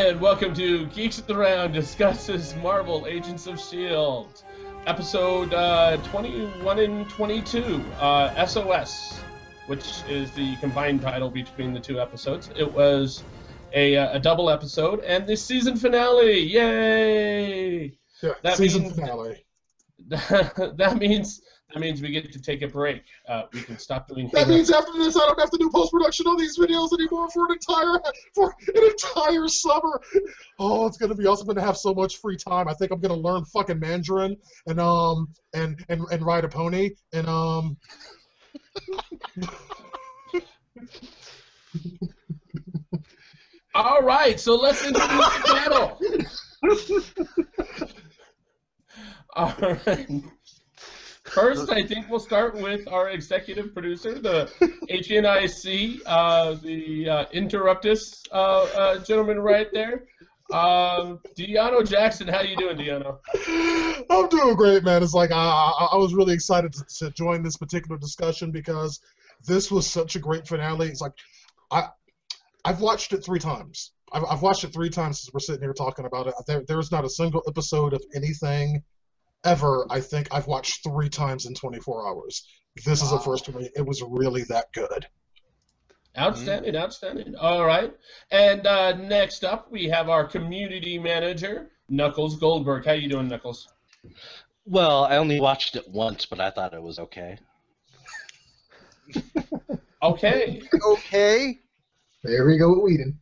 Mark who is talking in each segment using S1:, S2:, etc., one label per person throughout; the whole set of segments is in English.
S1: And welcome to Geeks at the Round discusses Marvel Agents of S.H.I.E.L.D. Episode 21 and 22, S.O.S, which is the combined title between the two episodes. It was a double episode, and the season finale! Yay!
S2: Yeah, season finale.
S1: That means we get to take a break. We can stop doing.
S2: That means after this, I don't have to do post-production on these videos anymore for an entire summer. Oh, it's gonna be awesome. I'm gonna have so much free time. I think I'm gonna learn fucking Mandarin and ride a pony and
S1: All right, so let's introduce the panel. All right. First, I think we'll start with our executive producer, the HNIC, the Interruptus gentleman right there. Deano Jackson, how you doing, Deano?
S2: I'm doing great, man. It's like I was really excited to join this particular discussion because this was such a great finale. It's like I've watched it 3 times. I've watched it 3 times since we're sitting here talking about it. There's not a single episode of anything ever I think I've watched 3 times in 24 hours. This is the first for me. It was really that good.
S1: Outstanding, outstanding. All right. And next up, we have our community manager, Knuckles Goldberg. How you doing, Knuckles?
S3: Well, I only watched it once, but I thought it was okay.
S1: Okay.
S4: Okay. There we go with Whedon.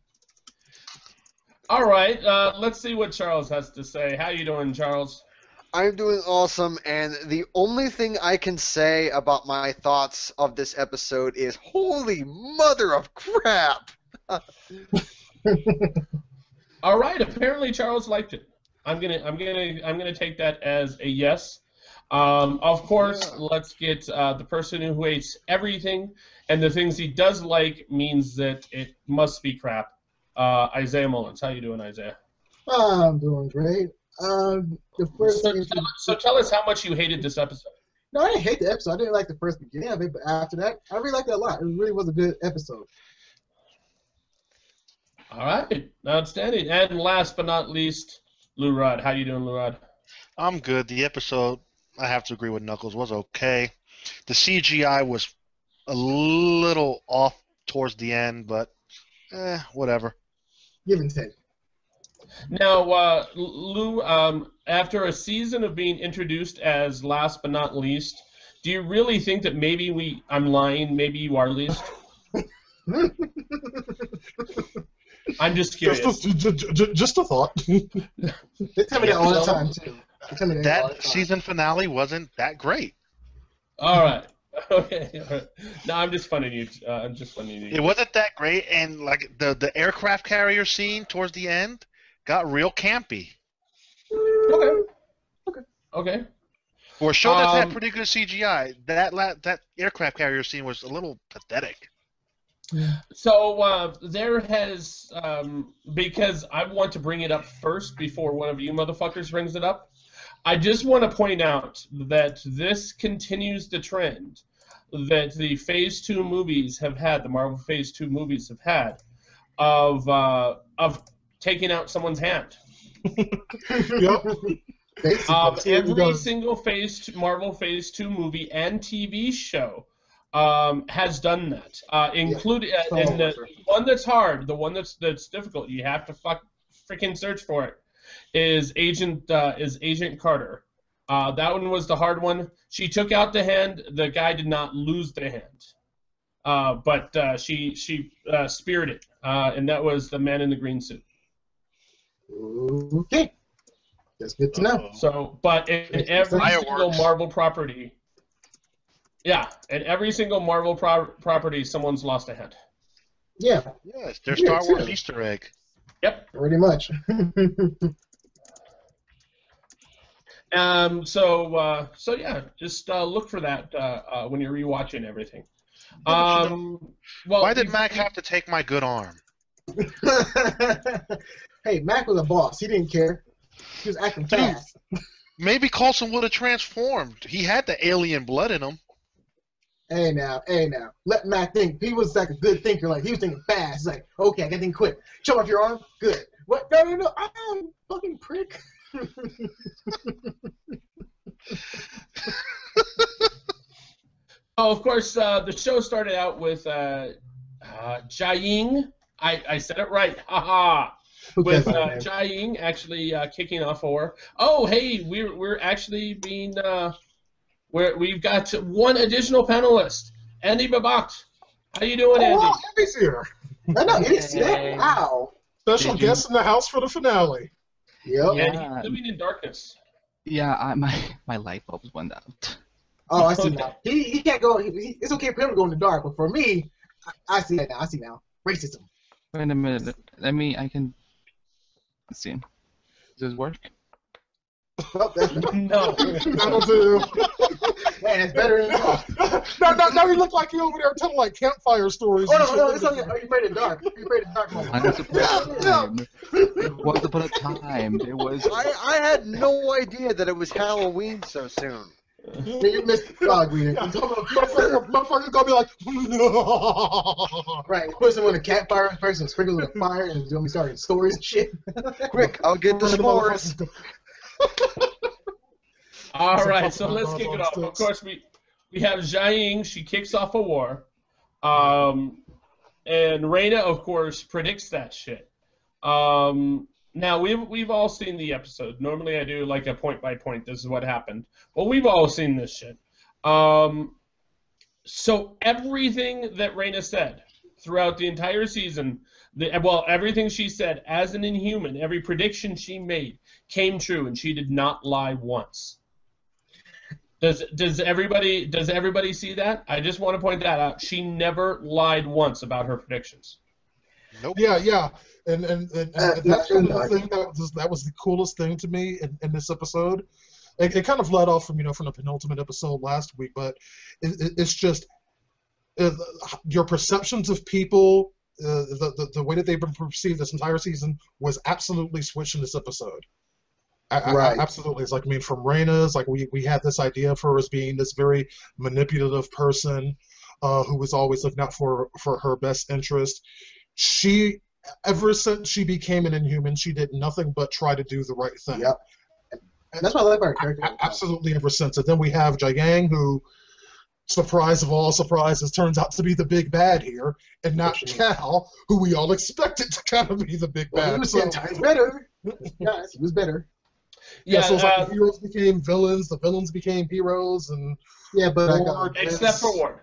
S1: All right. Let's see what Charles has to say. How you doing, Charles?
S4: I'm doing awesome, and the only thing I can say about my thoughts of this episode is, holy mother of crap!
S1: All right. Apparently, Charles liked it. I'm gonna take that as a yes. Of course, let's get the person who hates everything, and the things he does like means that it must be crap. Isaiah Mullins, how you doing, Isaiah?
S5: I'm doing great. The first
S1: so tell us how much you hated this episode.
S5: No, I didn't hate the episode. I didn't like the first beginning of it, but after that, I really liked it a lot. It really was a good episode.
S1: All right, outstanding. And last but not least, Lou Rod. How you doing, Lou Rod?
S6: I'm good. The episode, I have to agree with Knuckles, was okay. The CGI was a little off towards the end, but whatever.
S5: Give and take.
S1: Now, Lou, after a season of being introduced as last but not least, do you really think that maybe I'm lying, maybe you are least? I'm just curious.
S2: Just a thought.
S5: They tell me that all the time, too.
S6: That season finale wasn't that great.
S1: All right. Okay. All right. No, I'm just funning you.
S6: It wasn't that great, and like the aircraft carrier scene towards the end got real campy.
S1: Okay.
S6: For a show that's had pretty good CGI, that aircraft carrier scene was a little pathetic.
S1: So there has, because I want to bring it up first before one of you motherfuckers brings it up, I just want to point out that this continues the trend that the Phase 2 movies have had, the Marvel Phase 2 movies have had, of taking out someone's hand.
S2: Yep.
S1: Every single Marvel Phase 2 movie and TV show has done that, including and the one that's hard, the one that's difficult. You have to freaking search for it. Is Agent Carter? That one was the hard one. She took out the hand. The guy did not lose the hand, but she speared it, and that was the man in the green suit.
S5: Okay. That's good to know.
S1: So, but in every single Marvel property, in every single Marvel property, someone's lost a hand.
S5: Yeah.
S6: Yes, their Star Wars Easter egg.
S1: Yep.
S5: Pretty much.
S1: So yeah, just look for that when you're rewatching everything. Well,
S6: why did Mac have to take my good arm?
S5: Hey, Mac was a boss. He didn't care. He was acting fast.
S6: Maybe Coulson would have transformed. He had the alien blood in him.
S5: Hey now. Let Mac think. He was like a good thinker. Like he was thinking fast. He's like, okay, I got to think quick. Show off your arm. Good. What? No. Fucking prick.
S1: Oh, of course, the show started out with Jia-Ying. I said it right. Haha. With Jia-Ying actually kicking off a war. Oh, hey, we're actually being we've got one additional panelist, Andy Babak. How you doing, Andy?
S2: Oh, Andy's here.
S5: I know, Andy's here. Wow.
S2: Special guest in the house for the finale.
S5: Yep.
S1: Yeah, he's living in darkness.
S7: Yeah, my light bulbs went out.
S5: Oh, I see now. He can't go. It's okay for him to go in the dark, but for me, I see it now. I see now. Racism.
S7: Wait a minute. I can. Let's see. Does this work?
S5: Oh,
S1: No.
S2: That'll do.
S5: Man, it's better than that.
S2: Now you look like you over there telling like campfire stories.
S5: Oh no, it's okay. Are you afraid of dark? Are you afraid of dark moment?
S7: I was supposed to It was upon a time. It was.
S4: I had no idea that it was Halloween so soon.
S5: You missed the dog reading.
S2: Motherfucker's gonna be like,
S5: right, put someone in a campfire first and sprinkle with fire and it's gonna be starting stories and shit.
S4: Quick, I'll get the s'mores.
S1: All right, so let's kick it off. Of course, we have Jia-Ying. She kicks off a war. And Reina, of course, predicts that shit. Now, we've all seen the episode. Normally I do like a point by point. This is what happened. Well, we've all seen this shit. So everything that Reina said throughout the entire season, everything she said as an Inhuman, every prediction she made came true, and she did not lie once. Does everybody see that? I just want to point that out. She never lied once about her predictions.
S6: Nope.
S2: Yeah. And that's the thing that was the coolest thing to me in this episode. It kind of led off from the penultimate episode last week, but it's just your perceptions of people, the way that they've been perceived this entire season was absolutely switched in this episode.
S5: Right.
S2: Absolutely. It's like, from Reina's, like we had this idea of her as being this very manipulative person who was always looking out for her best interest. Ever since she became an Inhuman, she did nothing but try to do the right thing.
S5: Yep. And that's what I like about her character.
S2: Absolutely, ever since. And then we have Jia-Ying, who, surprise of all surprises, turns out to be the big bad here, and not Cal, who we all expected to kind of be the big bad.
S5: He was 10 times better. Yes, he was better.
S2: Yeah, so it's like the heroes became villains, the villains became heroes, and
S1: except for Ward.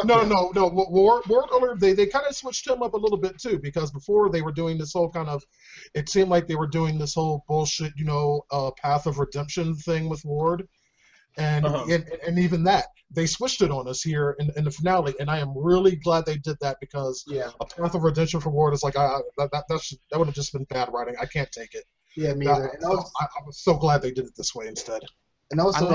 S2: No. Ward, they kind of switched him up a little bit too, because before they were doing this whole kind of, it seemed like they were doing this whole bullshit, path of redemption thing with Ward, and even that they switched it on us here in the finale, and I am really glad they did that, because a path of redemption for Ward is like that would have just been bad writing. I can't take it.
S5: Yeah, me either.
S2: I was so glad they did it this way instead.
S5: And also,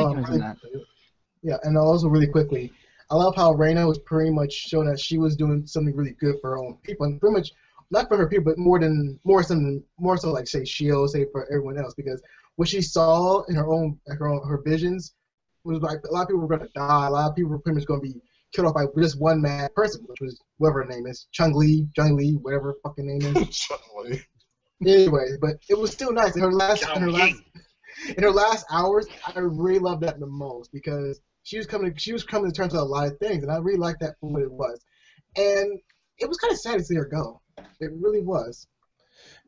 S5: and also really quickly, I love how Reina was pretty much showing that she was doing something really good for her own people, and pretty much not for her people, but more so like say S.H.I.E.L.D, say for everyone else, because what she saw in her visions was like a lot of people were going to die, a lot of people were pretty much going to be killed off by just one mad person, which was whoever her name is, Chung-Li, whatever her fucking name is.
S2: Chung-Li.
S5: Anyway, but it was still nice. In her last hours, I really loved that the most, because she was coming to terms with a lot of things, and I really liked that for what it was. And it was kind of sad to see her go. It really was.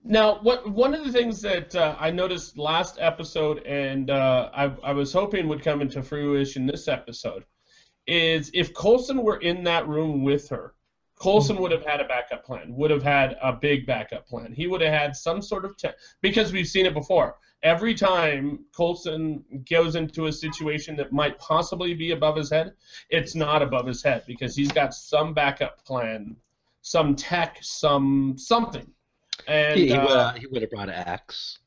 S1: Now, one of the things that I noticed last episode, and I was hoping would come into fruition this episode, is if Coulson were in that room with her, Coulson would have had a backup plan, would have had a big backup plan. He would have had some sort of because we've seen it before. Every time Coulson goes into a situation that might possibly be above his head, it's not above his head, because he's got some backup plan, some tech, something. And
S3: he would have brought an axe.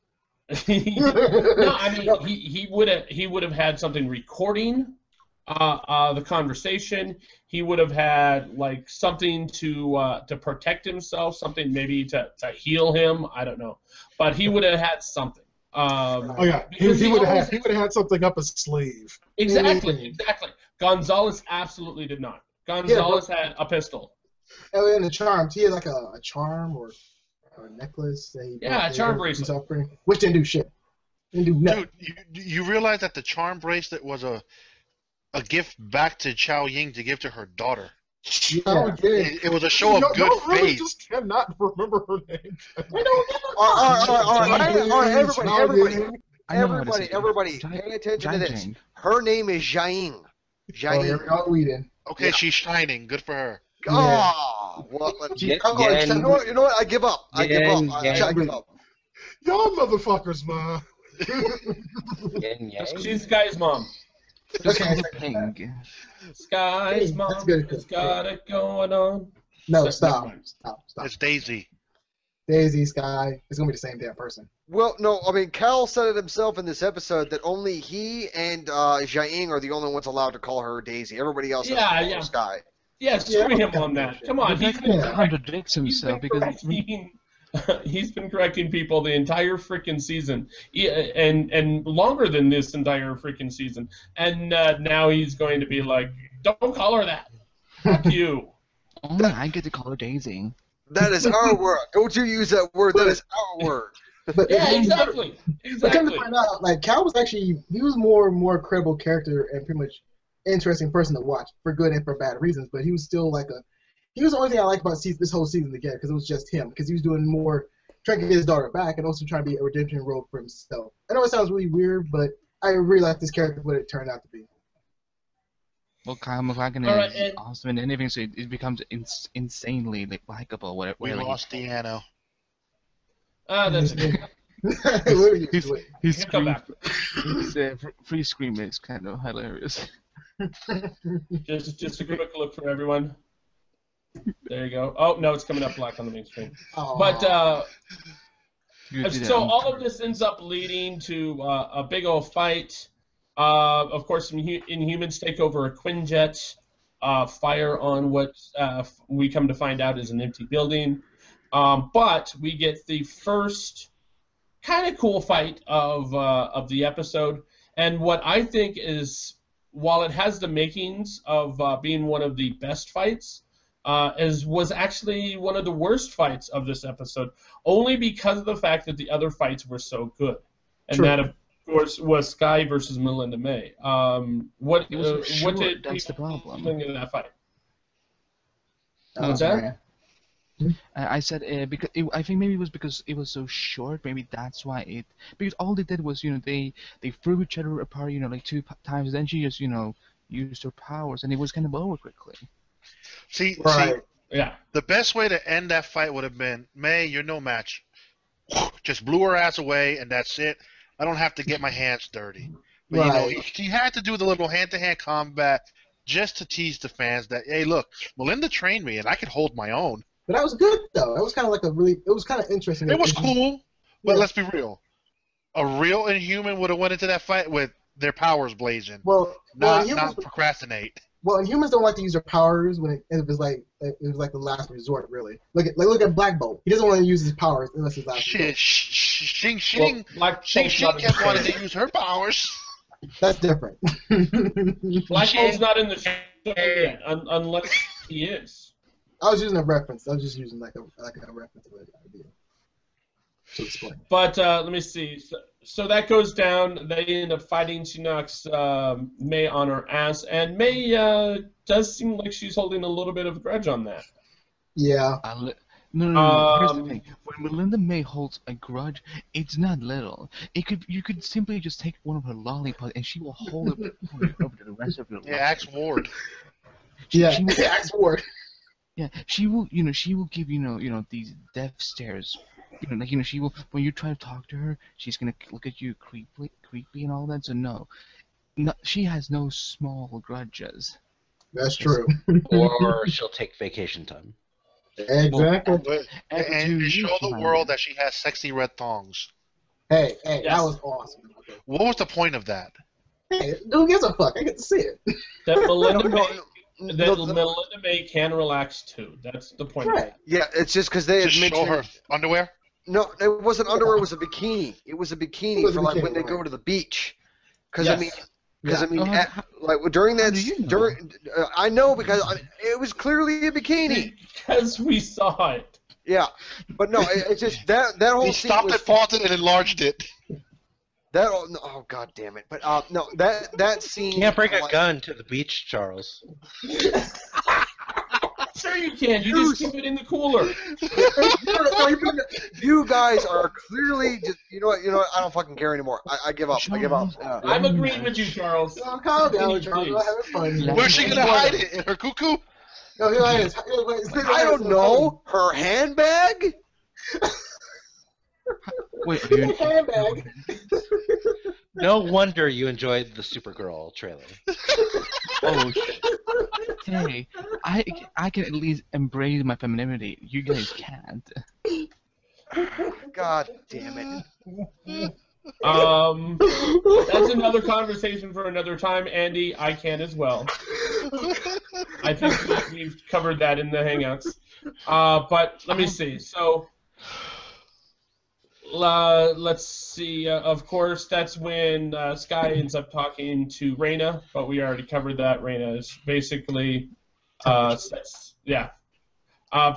S1: No, I mean he would have had something recording the conversation. He would have had like something to protect himself, something maybe to heal him. I don't know, but he would have had something.
S2: He would have had something up his sleeve.
S1: Exactly. Gonzalez absolutely did not. Gonzalez had a pistol.
S5: And the charms, he had like a charm or. or necklace.
S1: Yeah, a charm bracelet.
S5: Which didn't do shit. Didn't do nothing.
S6: Dude, you realize that the charm bracelet was a gift back to Chao Ying to give to her daughter.
S5: Yeah.
S6: It was a show of good faith.
S2: Really just cannot remember her name.
S4: Everybody, pay attention to this. Her name is Jiaying.
S6: Okay, she's shining. Good for her.
S4: Oh, you know what? I give up. I give up.
S2: Y'all motherfuckers, man.
S1: She's Sky's mom.
S5: Okay.
S1: Sky's mom has got it going on.
S5: No, stop.
S6: It's Daisy.
S5: Daisy, Sky. It's gonna be the same damn person.
S4: Well, no, I mean, Cal said it himself in this episode that only he and Jiaying are the only ones allowed to call her Daisy. Everybody else has to call her Sky.
S1: Yeah, screw him on that. Come on,
S7: he contradicts himself because
S1: he's been correcting people the entire freaking season, and longer than this entire freaking season. And now he's going to be like, "Don't call her that. Fuck you."
S7: Only I get to call her Daisy.
S4: That is our word. Don't you use that word. That is our word.
S1: Yeah, exactly.
S5: But come to find out, like Cal was actually he was more credible character and pretty much interesting person to watch for good and for bad reasons. But he was still he was the only thing I liked about this whole season again because it was just him because he was doing more trying to get his daughter back and also trying to be a redemption road for himself. I know it sounds really weird, but I really like this character what it turned out to be.
S7: Well, Kyle MacLachlan is awesome in anything, so it becomes insanely likable.
S6: We lost Deanna.
S1: That's
S7: his free scream is kind of hilarious.
S1: Just a quick look for everyone. There you go. Oh no, it's coming up black on the main screen.
S5: Aww.
S1: But so all of this ends up leading to a big old fight. Of course, Inhumans take over a Quinjet, fire on what we come to find out is an empty building. But we get the first kind of cool fight of the episode, and what I think is, while it has the makings of being one of the best fights, was actually one of the worst fights of this episode, only because of the fact that the other fights were so good, and that of course was Sky versus Melinda May. What did
S7: that's the problem.
S1: think of that fight?
S5: What's that?
S7: I said because I think maybe it was because it was so short. Maybe that's why it. Because all they did was they threw each other apart like 2 times. Then she just used her powers, and it was kind of over quickly.
S6: See,
S1: yeah.
S6: The best way to end that fight would have been, May, you're no match. Just blew her ass away, and that's it. I don't have to get my hands dirty. But he had to do the little hand-to-hand combat just to tease the fans that, hey, look, Melinda trained me, and I could hold my own.
S5: But that was good though. That was kind of like it was kind of interesting.
S6: It was cool, but let's be real. A real Inhuman would have went into that fight with their powers blazing. Not procrastinate.
S5: Well, Inhumans don't like to use their powers when it was like the last resort, really. Look at Black Bolt. He doesn't want to use his powers unless it's last resort.
S6: Xing kept wanting to use her powers.
S5: That's different.
S1: Black Bolt's not in the show yet, unless he is.
S5: I was using a reference. I was just using like a reference to the idea to explain.
S1: But let me see. So that goes down. They end up fighting. She knocks May on her ass, and May does seem like she's holding a little bit of a grudge on that.
S5: Yeah.
S7: No. Here's the thing. When Melinda May holds a grudge, it's not little. You could simply just take one of her lollipops, and she will hold it over to the rest of your life.
S6: Yeah, axe Ward.
S5: Axe Ward.
S7: Yeah, she will. She will give these death stares. She will. When you try to talk to her, she's gonna look at you creepy and all that. So no, she has no small grudges.
S5: That's true.
S3: Or she'll take vacation time.
S5: Exactly.
S6: And show the world that she has sexy red thongs.
S5: Hey, yes. That was awesome. Okay.
S6: What was the point of that?
S5: Hey, who gives a fuck? I get to see it.
S1: That Melinda May can relax too. That's the point.
S5: Right.
S4: Yeah, it's just because they had mentioned
S6: show her underwear.
S4: No, it wasn't underwear. It was a bikini. It was a bikini for like when they go to the beach. Because during that, I know because it was clearly a bikini.
S1: Because we saw it.
S4: Yeah, but no, it's just that whole
S6: He
S4: scene
S6: stopped
S4: was
S6: it, paused it, and enlarged it.
S4: that. Oh god damn it! But no, that scene.
S3: Can't bring a gun to the beach, Charles.
S1: Sure you can. You just keep it in the cooler.
S4: You guys are clearly just. You know what? I don't fucking care anymore. I give up. I give up.
S1: I'm agreeing with you, Charles.
S5: Oh, calm down, Charles. We're having fun.
S6: Where's she gonna hide it? In her cuckoo?
S5: No, here it is.
S4: I don't know. Her handbag?
S7: Wait, are you
S5: handbag.
S3: No wonder you enjoyed the Supergirl trailer.
S7: Oh, hey, I can at least embrace my femininity. You guys can't.
S4: God damn it.
S1: That's another conversation for another time, Andy. I can as well. I think we've covered that in the Hangouts. But let me see. So, let's see. Of course, that's when Sky ends up talking to Raina, but we already covered that. Raina is basically,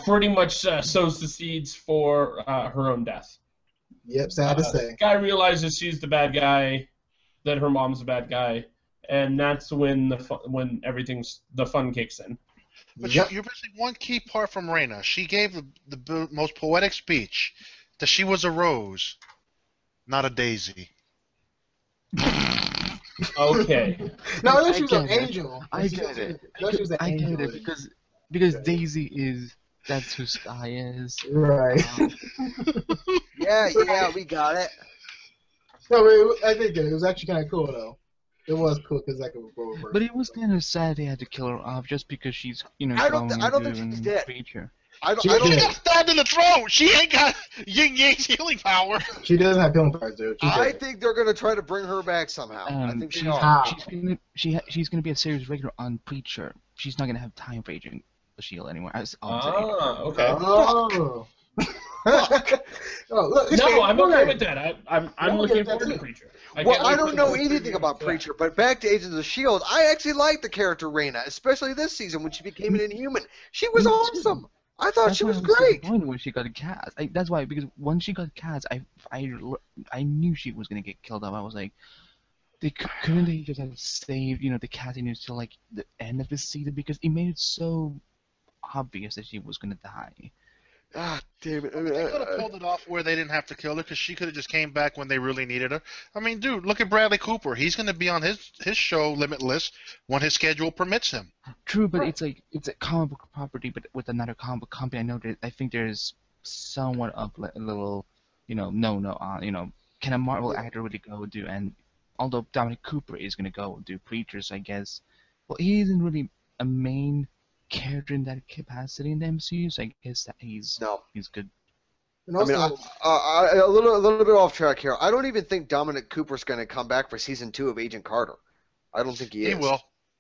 S1: pretty much sows the seeds for her own death.
S5: Yep, sad to say.
S1: Sky realizes she's the bad guy, that her mom's the bad guy, and that's when the fun kicks in.
S6: But you're missing one key part from Raina. She gave the most poetic speech that she was a rose, not a daisy.
S1: Okay.
S5: No, I thought she was an angel.
S7: I get it. I get it because Daisy is. That's who Sky is.
S5: Right.
S4: Yeah, we got it.
S5: No, I think it was actually kind of cool though. It was cool because I could go over.
S7: But it was kind of sad they had to kill her off just because she's,
S4: I don't think she's dead.
S7: Creature.
S4: I don't
S6: She got stabbed in the throat. She ain't got Yin Yang's healing power.
S5: She doesn't have healing powers, dude.
S4: I think they're gonna try to bring her back somehow. I think
S7: she's gonna be a series regular on Preacher. She's not gonna have time for Agent S.H.I.E.L.D. anymore.
S1: Okay.
S5: Oh.
S1: Look, no, I'm okay with that. I'm looking forward to Preacher.
S4: I don't know anything about Preacher, but back to Agents of S.H.I.E.L.D., I actually liked the character Raina, especially this season when she became an Inhuman. She was awesome. I thought she was great.
S7: When she got cast, that's why, because when she got cast, I knew she was gonna get killed off. I was like, couldn't they just have saved the casting until like the end of the season, because it made it so obvious that she was gonna die.
S4: Ah, damn it.
S6: They could have pulled it off where they didn't have to kill her, because she could have just came back when they really needed her. I mean, dude, look at Bradley Cooper. He's going to be on his show Limitless when his schedule permits him.
S7: True, but it's a comic book property, but with another comic book company. I think there's somewhat of a little, can a Marvel actor really go do? And although Dominic Cooper is going to go do Preachers, I guess, well, he isn't really a main character in that capacity in the MCU, so I guess that he's good.
S5: And also,
S4: a little bit off track here. I don't even think Dominic Cooper's going to come back for season 2 of Agent Carter. I don't think he is.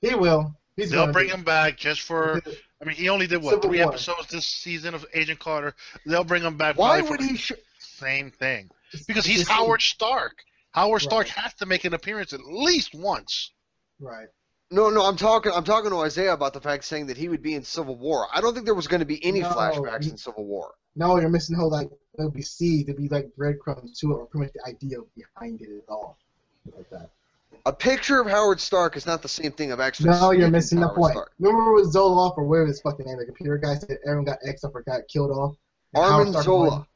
S5: He will.
S6: They'll bring him back just for. I mean, he only did what, 3 episodes this season of Agent Carter. They'll bring him back.
S4: Why would he?
S6: Same thing. Because he's Howard Stark. Howard Stark has to make an appearance at least once.
S5: Right.
S4: No, I'm talking to Isaiah about the fact saying that he would be in Civil War. I don't think there was going to be any flashbacks in Civil War.
S5: No, you're missing the whole it would be seed, to be like breadcrumbs to it, or pretty much the idea behind it at all, like that.
S4: A picture of Howard Stark is not the same thing of actually.
S5: No, you're missing the point.
S4: Stark.
S5: Remember with Zoloff, or whatever his fucking name, the computer guy said everyone got X'd up or got killed off.
S4: Armin Zola.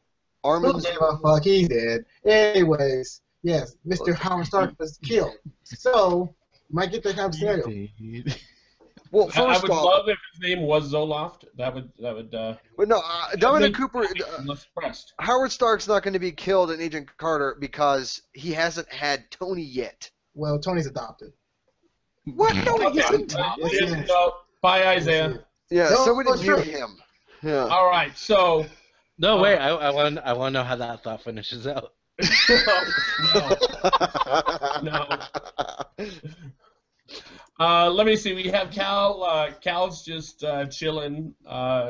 S5: Armin Zola. Fuck, he's dead. Anyways, yes, Mr. Howard Stark was killed. So. Might get that kind of scenario.
S4: Well, first
S1: I would love if his name was Zoloft. That would.
S4: But no, Dominic Cooper.
S5: Howard
S4: Stark's not going to be killed in Agent Carter because he hasn't had Tony yet.
S5: Well, Tony's adopted.
S4: What? No, he isn't.
S1: No. Bye, Isaiah.
S4: Yeah, somebody mute him. Yeah.
S1: All right, so.
S3: No, wait. I want to know how that thought finishes out.
S1: No. Let me see. We have Cal. Cal's just chilling,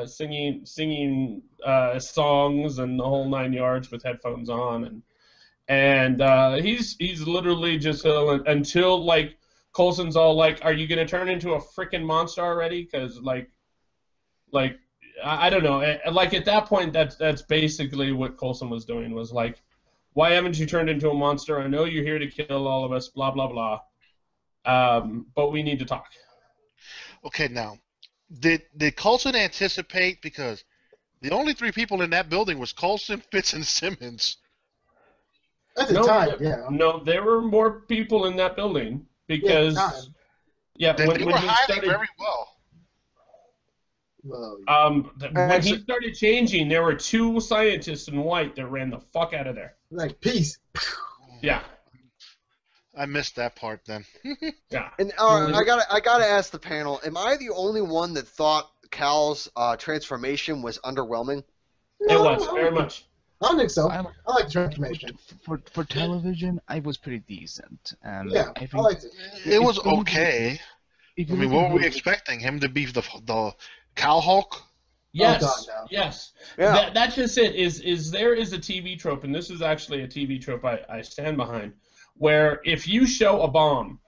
S1: singing songs and the whole 9 yards with headphones on, and he's literally just until like Coulson's all like, "Are you gonna turn into a freaking monster already?" Because like I don't know. Like at that point, that's basically what Coulson was doing. Was like, why haven't you turned into a monster? I know you're here to kill all of us. Blah blah blah. But we need to talk.
S6: Okay, now, did Coulson anticipate, because the only 3 people in that building was Coulson, Fitz, and Simmons.
S5: At the time, yeah.
S1: No, there were more people in that building because
S6: They
S1: when
S6: were
S1: he
S6: hiding
S1: started
S6: very well.
S5: Well,
S1: when he started changing, there were 2 scientists in white that ran the fuck out of there.
S5: like peace.
S1: Yeah.
S6: I missed that part then.
S1: Yeah.
S4: And I gotta ask the panel: am I the only one that thought Cal's transformation was underwhelming?
S1: It was very much.
S5: I don't think so.
S7: I
S5: like the transformation.
S7: For television, I was pretty decent.
S5: Yeah,
S7: I think
S5: I liked it.
S6: It was okay. I mean, what were we expecting? Him to be the Cal Hulk?
S1: Yes,
S5: God, no.
S1: yes.
S4: Yeah.
S1: That's just it. Is there is a TV trope, and this is actually a TV trope I stand behind, where if you show a bomb,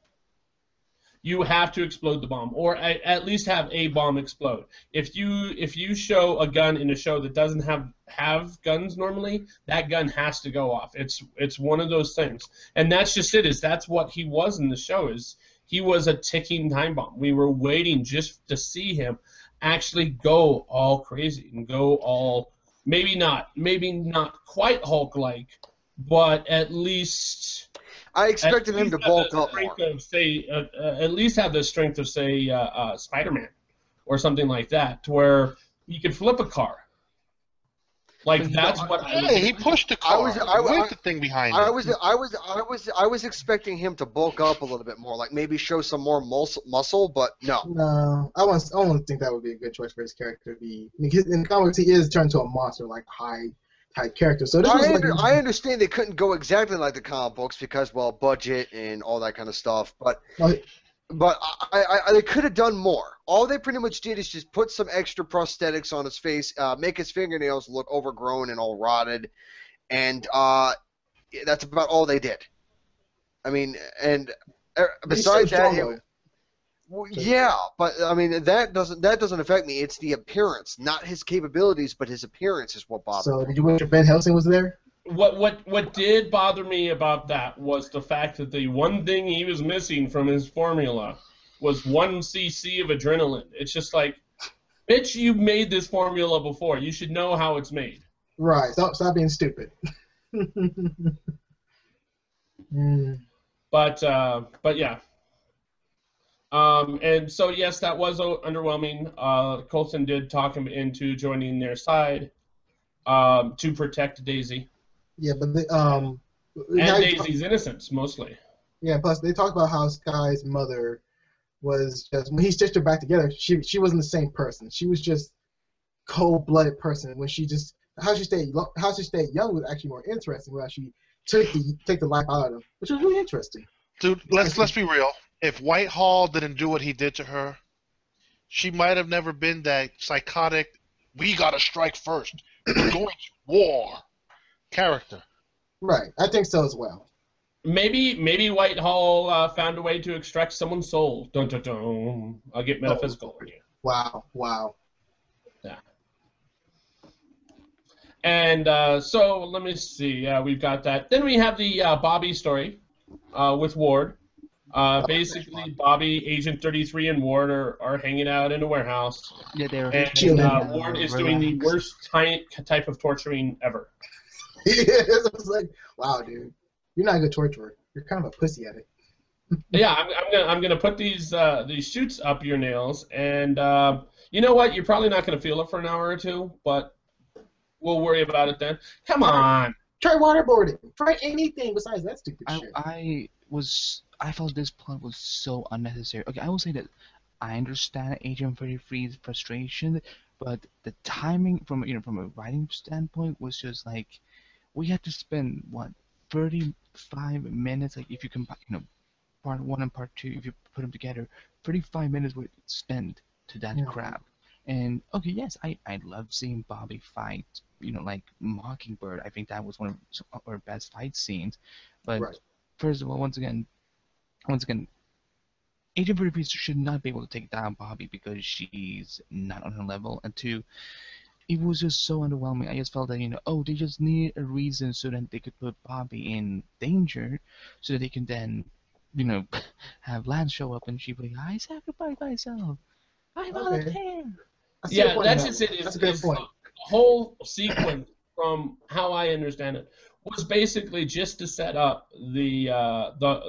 S1: you have to explode the bomb, or at least have a bomb explode. If you show a gun in a show that doesn't have guns normally, that gun has to go off. It's one of those things, and that's just it. That's what he was in the show. Is he was a ticking time bomb. We were waiting just to see him actually go all crazy and go all maybe not quite Hulk-like, but at least.
S4: I expected him to bulk up more.
S1: At least have the strength of, say, Spider-Man or something like that, to where he could flip a car. Like that's what.
S6: He pushed the car. I the thing behind
S4: I
S6: it.
S4: I was expecting him to bulk up a little bit more, like maybe show some more muscle, but no.
S5: No, I don't think that would be a good choice for his character to be. I mean, in the comics, he is turned to a monster, like high type character. So
S4: I understand they couldn't go exactly like the comic books because, well, budget and all that kind of stuff. But they could have done more. All they pretty much did is just put some extra prosthetics on his face, make his fingernails look overgrown and all rotted, and that's about all they did. I mean, and besides that. Yeah, but I mean that doesn't affect me. It's the appearance, not his capabilities, but his appearance is what bothers me.
S5: So did you wish Ben Helsing was there?
S1: What did bother me about that was the fact that the one thing he was missing from his formula was 1 cc of adrenaline. It's just like, bitch, you made this formula before. You should know how it's made.
S5: Right. Stop being stupid.
S1: But yeah. And so, yes, that was underwhelming. Coulson did talk him into joining their side to protect Daisy.
S5: Yeah, but
S1: and Daisy's innocence, mostly.
S5: Yeah, plus they talked about how Sky's mother was just, when he stitched her back together, she wasn't the same person. She was just cold-blooded person. When she just, how she stayed young was actually more interesting, where she took the life out of him, which was really interesting.
S6: Dude, let's be real. If Whitehall didn't do what he did to her, she might have never been that psychotic, we gotta strike first, we're going to war character.
S5: Right, I think so as well.
S1: Maybe Whitehall found a way to extract someone's soul. Dun dun dun. I'll get metaphysical on you.
S5: Wow.
S1: Yeah. And so let me see. Yeah, we've got that. Then we have the Bobby story with Ward. Basically, Bobby, Agent 33, and Ward are hanging out in a warehouse.
S7: Yeah, they were.
S1: And Ward is doing the worst type of torturing ever.
S5: It was like, wow, dude, you're not a good torturer. You're kind of a pussy at it.
S1: Yeah, I'm gonna put these shoots up your nails, and you know what? You're probably not gonna feel it for an hour or two, but we'll worry about it then. Come on.
S5: Try waterboarding. Try anything besides that stupid shit.
S7: I felt this plot was so unnecessary. Okay, I will say that I understand Agent 33's frustration, but the timing from a writing standpoint was just like, we had to spend 35 minutes, like if you combine part 1 and part 2, if you put them together, 35 minutes would spend to that crap. And okay, yes, I love seeing Bobby fight, like Mockingbird. I think that was one of our best fight scenes. But first of all, once again, Agent 43 should not be able to take down Bobby because she's not on her level. And two, it was just so underwhelming. I just felt that, they just need a reason so that they could put Bobby in danger so that they can then, have Lance show up and she'd be like, I sacrificed myself. I volunteer.
S1: Yeah, that's just it. That's a good point. The whole sequence, from how I understand it, was basically just to set up the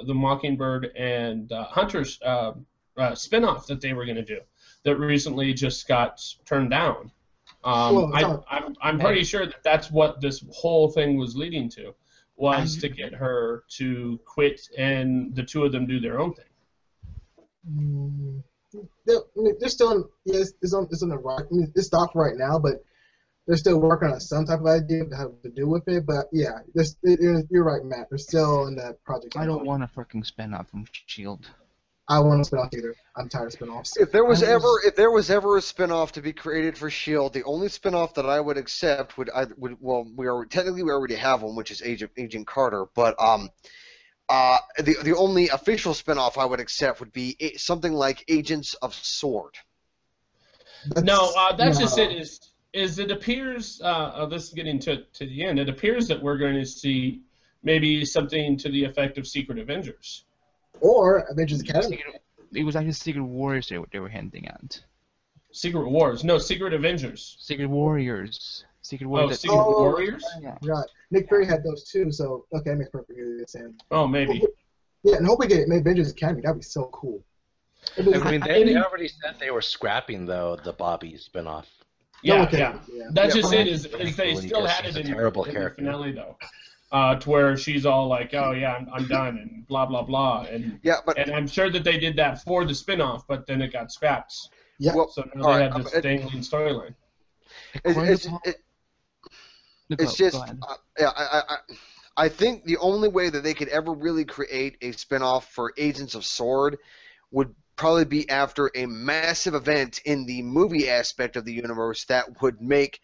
S1: Mockingbird and Hunter's spinoff that they were going to do, that recently just got turned down. I'm pretty sure that that's what this whole thing was leading to, was to get her to quit and the two of them do their own thing.
S5: They're still it's on the right. I mean, it's stopped right now, but they're still working on some type of idea to have to do with it. But yeah, you're right, Matt. They're still in that project.
S7: I don't want a freaking spin-off from S.H.I.E.L.D.
S5: I want a spin-off either. I'm tired of spin-offs.
S4: If there was ever a spin-off to be created for S.H.I.E.L.D., the only spin-off that I would accept we already have one, which is Agent Carter, but the only official spin-off I would accept would be something like Agents of S.W.O.R.D.
S1: That's just it. Is it appears, this is getting to the end, it appears that we're going to see maybe something to the effect of Secret Avengers.
S5: Or Avengers Academy.
S7: It was actually Secret Warriors they were hinting at.
S1: Secret Wars. No, Secret Avengers.
S7: Secret Warriors.
S1: Secret Warriors?
S5: Yeah. Right. Nick Fury had those too, so okay, that makes perfect sense.
S1: Oh, maybe.
S5: Yeah, and hope we get Avengers Academy. That'd be so cool.
S3: I mean, they already said they were scrapping, though, the Bobby spinoff.
S1: Yeah. That's just it, is they still had it in the finale, though. To where she's all like, "Oh yeah, I'm done," and blah blah blah, and I'm sure that they did that for the spinoff, but then it got scrapped.
S5: Yeah.
S1: So now they have this dangling storyline.
S4: It's just, I think the only way that they could ever really create a spinoff for Agents of S.W.O.R.D. would probably be after a massive event in the movie aspect of the universe that would make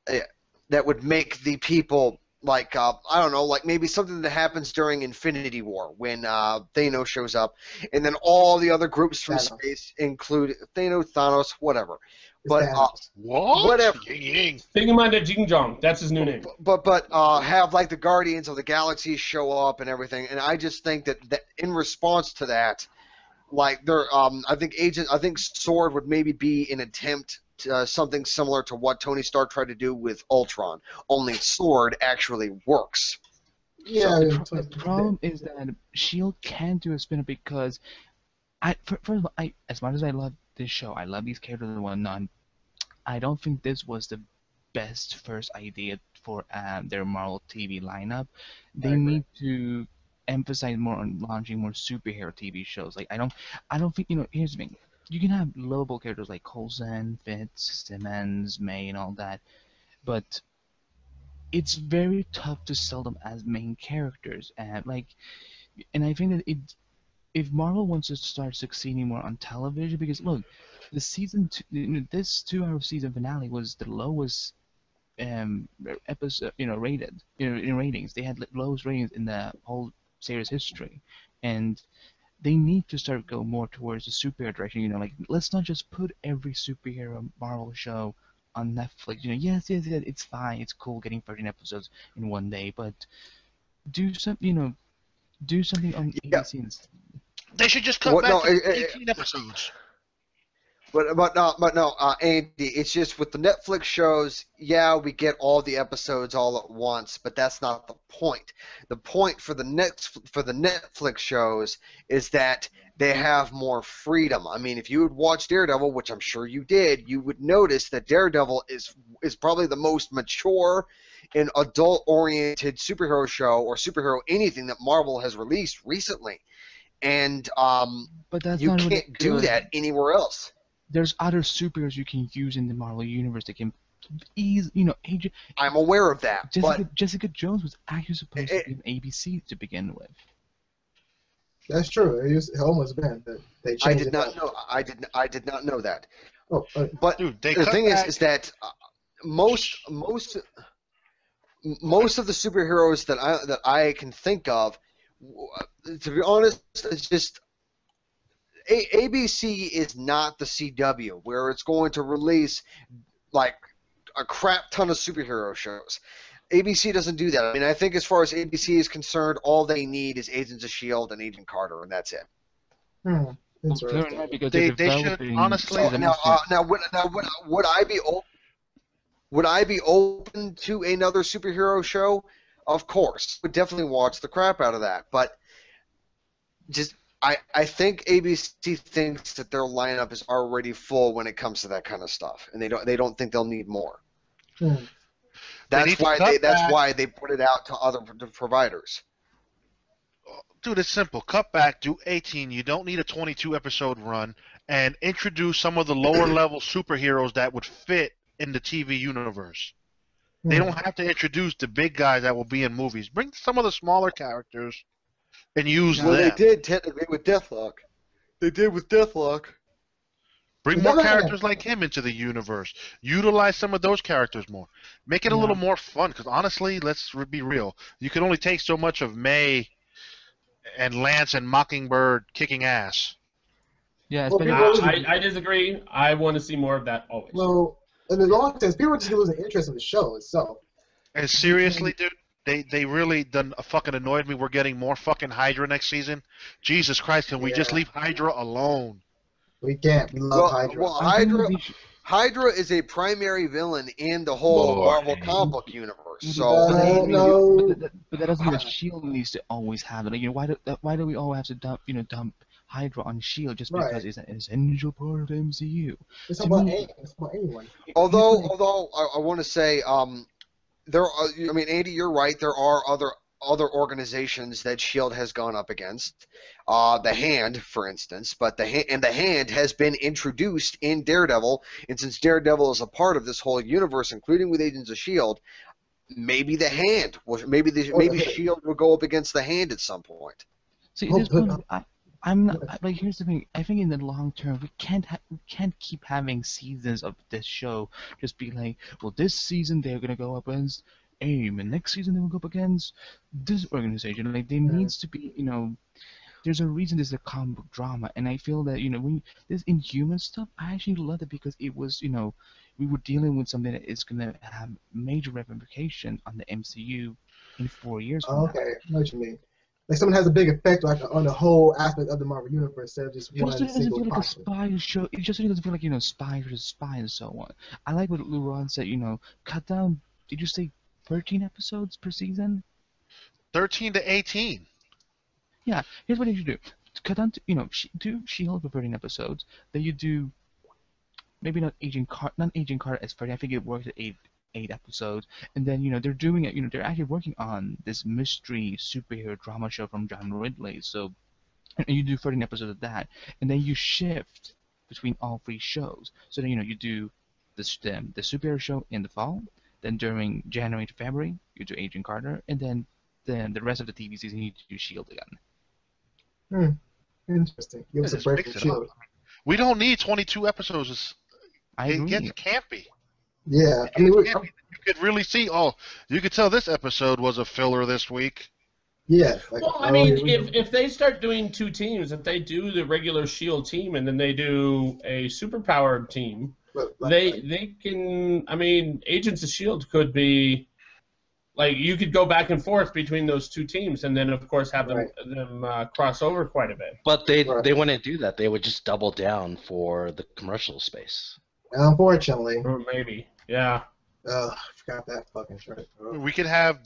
S4: the people. Like, I don't know, like maybe something that happens during Infinity War when Thanos shows up, and then all the other groups from space include Thanos, whatever. But whatever.
S1: Thingamanda Jingjong, that's his new name.
S4: But have like the Guardians of the Galaxy show up and everything, and I just think that in response to that, like I think S.W.O.R.D. would maybe be an attempt. Something similar to what Tony Stark tried to do with Ultron, only S.W.O.R.D. actually works.
S5: Yeah.
S7: The problem is that S.H.I.E.L.D. can't do a spin-off because, first of all, as much as I love this show, I love these characters and whatnot, I don't think this was the best first idea for their Marvel TV lineup. They need to emphasize more on launching more superhero TV shows. Like I don't think here's the thing. You can have lovable characters like Coulson, Fitz, Simmons, May, and all that, but it's very tough to sell them as main characters. And I think that if Marvel wants to start succeeding more on television, because look, the season this 2-hour season finale was the lowest episode, rated in ratings. They had lowest ratings in the whole series history, and they need to start go more towards the superhero direction. Like let's not just put every superhero Marvel show on Netflix. Yes, it's fine, it's cool getting 13 episodes in one day, but do something on ABC.
S6: They should just cut back to 18 episodes.
S4: But no, Andy, it's just with the Netflix shows, we get all the episodes all at once, but that's not the point. The point for the Netflix shows is that they have more freedom. I mean, if you would watch Daredevil, which I'm sure you did, you would notice that Daredevil is probably the most mature and adult-oriented superhero show or superhero anything that Marvel has released recently. And
S7: but that's
S4: you can't do that anywhere else.
S7: There's other superheroes you can use in the Marvel universe that can easily,
S4: I'm aware of that.
S7: Jessica Jones was actually supposed to be an ABC to begin with.
S5: That's true. It almost been, but they changed
S4: I did not know that.
S5: Oh,
S4: but
S6: dude,
S4: the thing is that most of the superheroes that I can think of, to be honest, it's just ABC is not the CW where it's going to release like a crap ton of superhero shows. ABC doesn't do that. I mean, I think as far as ABC is concerned, all they need is Agents of S.H.I.E.L.D. and Agent Carter, and that's it.
S5: Interesting.
S7: Right, because
S6: They
S7: they're
S6: should
S7: developing
S6: honestly.
S4: Would I be open to another superhero show? Of course, would definitely watch the crap out of that. But just I think ABC thinks that their lineup is already full when it comes to that kind of stuff, and they don't think they'll need more. That's why they put it out to other providers.
S6: Dude, it's simple. Cut back, do 18. You don't need a 22-episode run, and introduce some of the lower-level superheroes that would fit in the TV universe. They don't have to introduce the big guys that will be in movies. Bring some of the smaller characters and use them.
S4: They did technically with Deathlock.
S6: Bring more characters like him into the universe. Utilize some of those characters more. Make it a little more fun, because honestly, let's be real. You can only take so much of May and Lance and Mockingbird kicking ass.
S7: Yeah,
S1: I disagree. I want to see more of that always.
S5: Well, in the long sense, people are just losing interest in the show itself.
S6: And seriously, dude, they really done fucking annoyed me. We're getting more fucking Hydra next season. Jesus Christ, can we just leave Hydra alone?
S5: We can't. We love Hydra.
S4: Well, Hydra is a primary villain in the whole Marvel comic book universe. So
S7: but that doesn't mean that S.H.I.E.L.D. needs to always have it. Like, why do we all have to dump Hydra on S.H.I.E.L.D. just because it's an essential part of the MCU?
S5: It's about anyone.
S4: Although I want to say, there are. I mean, Andy, you're right. There are other organizations that S.H.I.E.L.D. has gone up against. The Hand, for instance, but the Hand has been introduced in Daredevil, and since Daredevil is a part of this whole universe, including with Agents of S.H.I.E.L.D., maybe the Hand, maybe S.H.I.E.L.D. will go up against the Hand at some point.
S7: See, at this point, I'm not like. Here's the thing. I think in the long term, we can't keep having seasons of this show. Just be like, well, this season they're gonna go up against AIM, and next season they will go up against this organization. Like, there needs to be, there's a reason this is a comic book drama, and I feel that, when this Inhumans stuff, I actually love it because it was, we were dealing with something that is gonna have major ramification on the MCU in 4 years from now.
S5: Okay, I know what you mean. Like, someone has a big effect on the whole aspect of the Marvel universe instead of just one single
S7: It doesn't feel like a spy show. It just doesn't feel like, spy versus spy and so on. I like what Luron said, cut down, did you say 13 episodes per season?
S6: 13 to 18.
S7: Yeah, here's what you should do. Cut down to, do S.H.I.E.L.D. for 13 episodes. Then you do, maybe not Agent Carter as 30. I think it works at 8 episodes. And then, they're doing it, they're actually working on this mystery superhero drama show from John Ridley. So, and you do 13 episodes of that. And then you shift between all 3 shows. So then, you do the superhero show in the fall. Then during January to February, you do Agent Carter, and then the rest of the TV season you do S.H.I.E.L.D. again.
S5: Interesting. Give us a break for S.H.I.E.L.D.
S6: We don't need 22 episodes. It gets campy.
S5: Yeah, I mean,
S6: you could really see. Oh, you could tell this episode was a filler this week.
S5: Yeah.
S1: Well, I mean, if they start doing 2 teams, if they do the regular S.H.I.E.L.D. team and then they do a superpowered team. They can. I mean, Agents of S.H.I.E.L.D. could be like, you could go back and forth between those 2 teams, and then of course have them cross over quite a bit.
S3: But they wouldn't do that. They would just double down for the commercial space.
S5: Unfortunately.
S1: Or maybe, yeah.
S5: I forgot that fucking shirt.
S6: We could have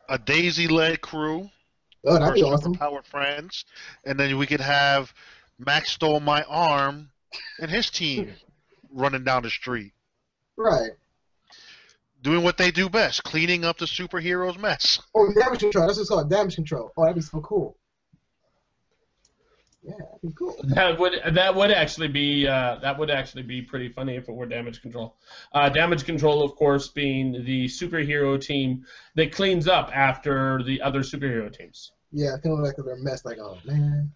S6: a Daisy-led crew.
S5: Oh, that'd be awesome.
S6: Power friends, and then we could have Max Stole My Arm and his team running down the street.
S5: Right.
S6: Doing what they do best, cleaning up the superheroes' mess.
S5: Oh, damage control. That's what's called, damage control. Oh, that'd be so cool. Yeah, that'd be cool.
S1: That would actually be pretty funny if it were damage control. Damage control, of course, being the superhero team that cleans up after the other superhero teams.
S5: Yeah, feeling like they're a mess. Like, oh man.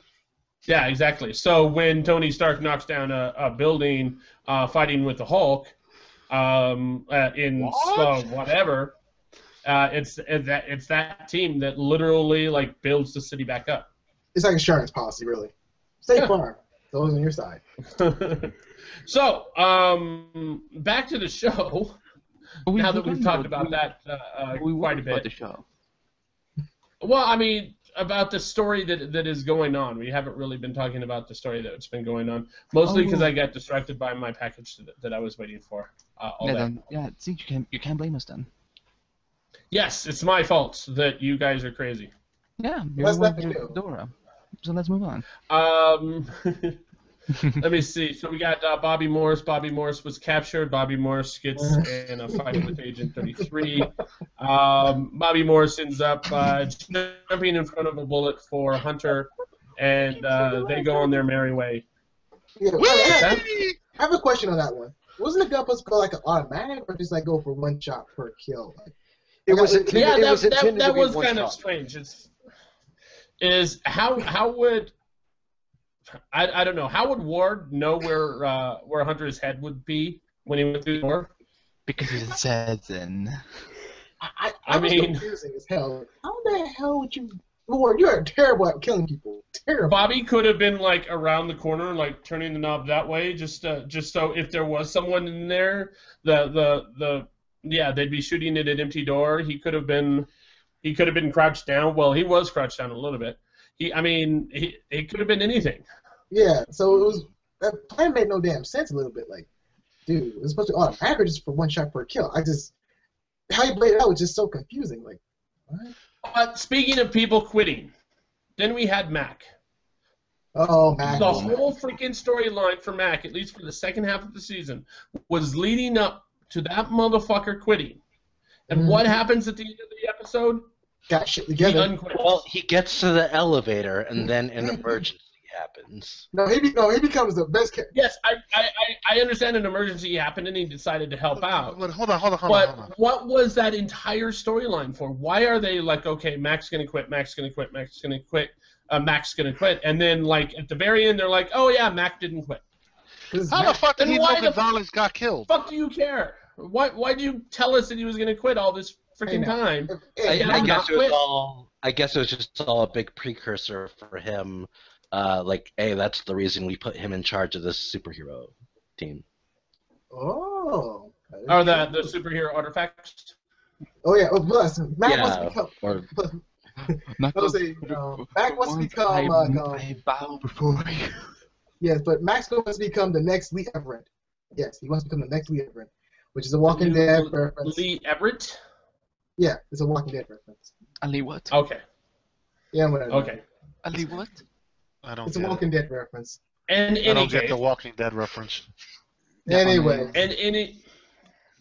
S1: Yeah, exactly. So when Tony Stark knocks down a building fighting with the Hulk whatever, it's that team that literally like builds the city back up.
S5: It's like insurance policy, really. State Farm. So it was on your side.
S1: So, back to the show. Now that we've talked about that quite a bit.
S7: About the show.
S1: Well, I mean, about the story that is going on. We haven't really been talking about the story that's been going on, mostly because I got distracted by my package that I was waiting for all day.
S7: See, you can't blame us then.
S1: Yes, it's my fault that you guys are crazy.
S7: Yeah, you're the one with Dora. So let's move on.
S1: Let me see. So we got Bobby Morse. Bobby Morse was captured. Bobby Morse gets in a fight with Agent 33. Bobby Morse ends up jumping in front of a bullet for Hunter, and they go on their merry way.
S5: Yeah, I have a question on that one. Wasn't the gun supposed to go like an automatic, or just like go for one shot per kill? Like,
S4: it was intended.
S1: That was kind of strange. How would I don't know. How would Ward know where Hunter's head would be when he went through the door?
S7: Because he's assassin.
S5: I mean, confusing as hell. How the hell would you? Ward, you're terrible at killing people. Terrible.
S1: Bobby could have been like around the corner, like turning the knob that way, just so if there was someone in there, they'd be shooting at an empty door. He could have been crouched down. Well, he was crouched down a little bit. He could have been anything.
S5: Yeah, so that plan made no damn sense a little bit. Like, dude, it's supposed to be automatic just for one shot per kill. How you played it out was just so confusing. Like, what?
S1: Speaking of people quitting, then we had Mac.
S5: Oh, Mac.
S1: The whole freaking storyline for Mac, at least for the second half of the season, was leading up to that motherfucker quitting. And what happens at the end of the episode?
S5: Got shit together.
S3: Well, he gets to the elevator, and then an emergency happens.
S5: No, he becomes the best character.
S1: Yes, I understand an emergency happened, and he decided to help out.
S6: But hold on.
S1: But what was that entire storyline for? Why are they like, okay, Mac's gonna quit, Mac's gonna quit, Mac's gonna quit, Mac's gonna quit, and then like at the very end they're like, oh yeah, Mac didn't quit.
S6: How the fuck did he know Gonzalez got killed?
S1: Fuck do you care? Why do you tell us that he was gonna quit all this freaking time?
S3: I guess it was just all a big precursor for him. Like, hey, that's the reason we put him in charge of this superhero team.
S5: Oh.
S1: Or the superhero artifacts.
S5: Oh yeah. Plus, Mac must become.
S7: I bow before you.
S5: Yes, but Max must become the next Lee Everett. Yes, he must become the next Lee Everett, which is a Walking Dead reference.
S1: Lee Everett?
S5: Yeah, it's a Walking Dead reference.
S7: Ali what?
S1: Okay.
S5: Yeah, whatever.
S1: Okay.
S7: Ali what?
S5: It's a Walking Dead reference.
S1: And
S6: I don't get the Walking Dead reference.
S5: Anyway.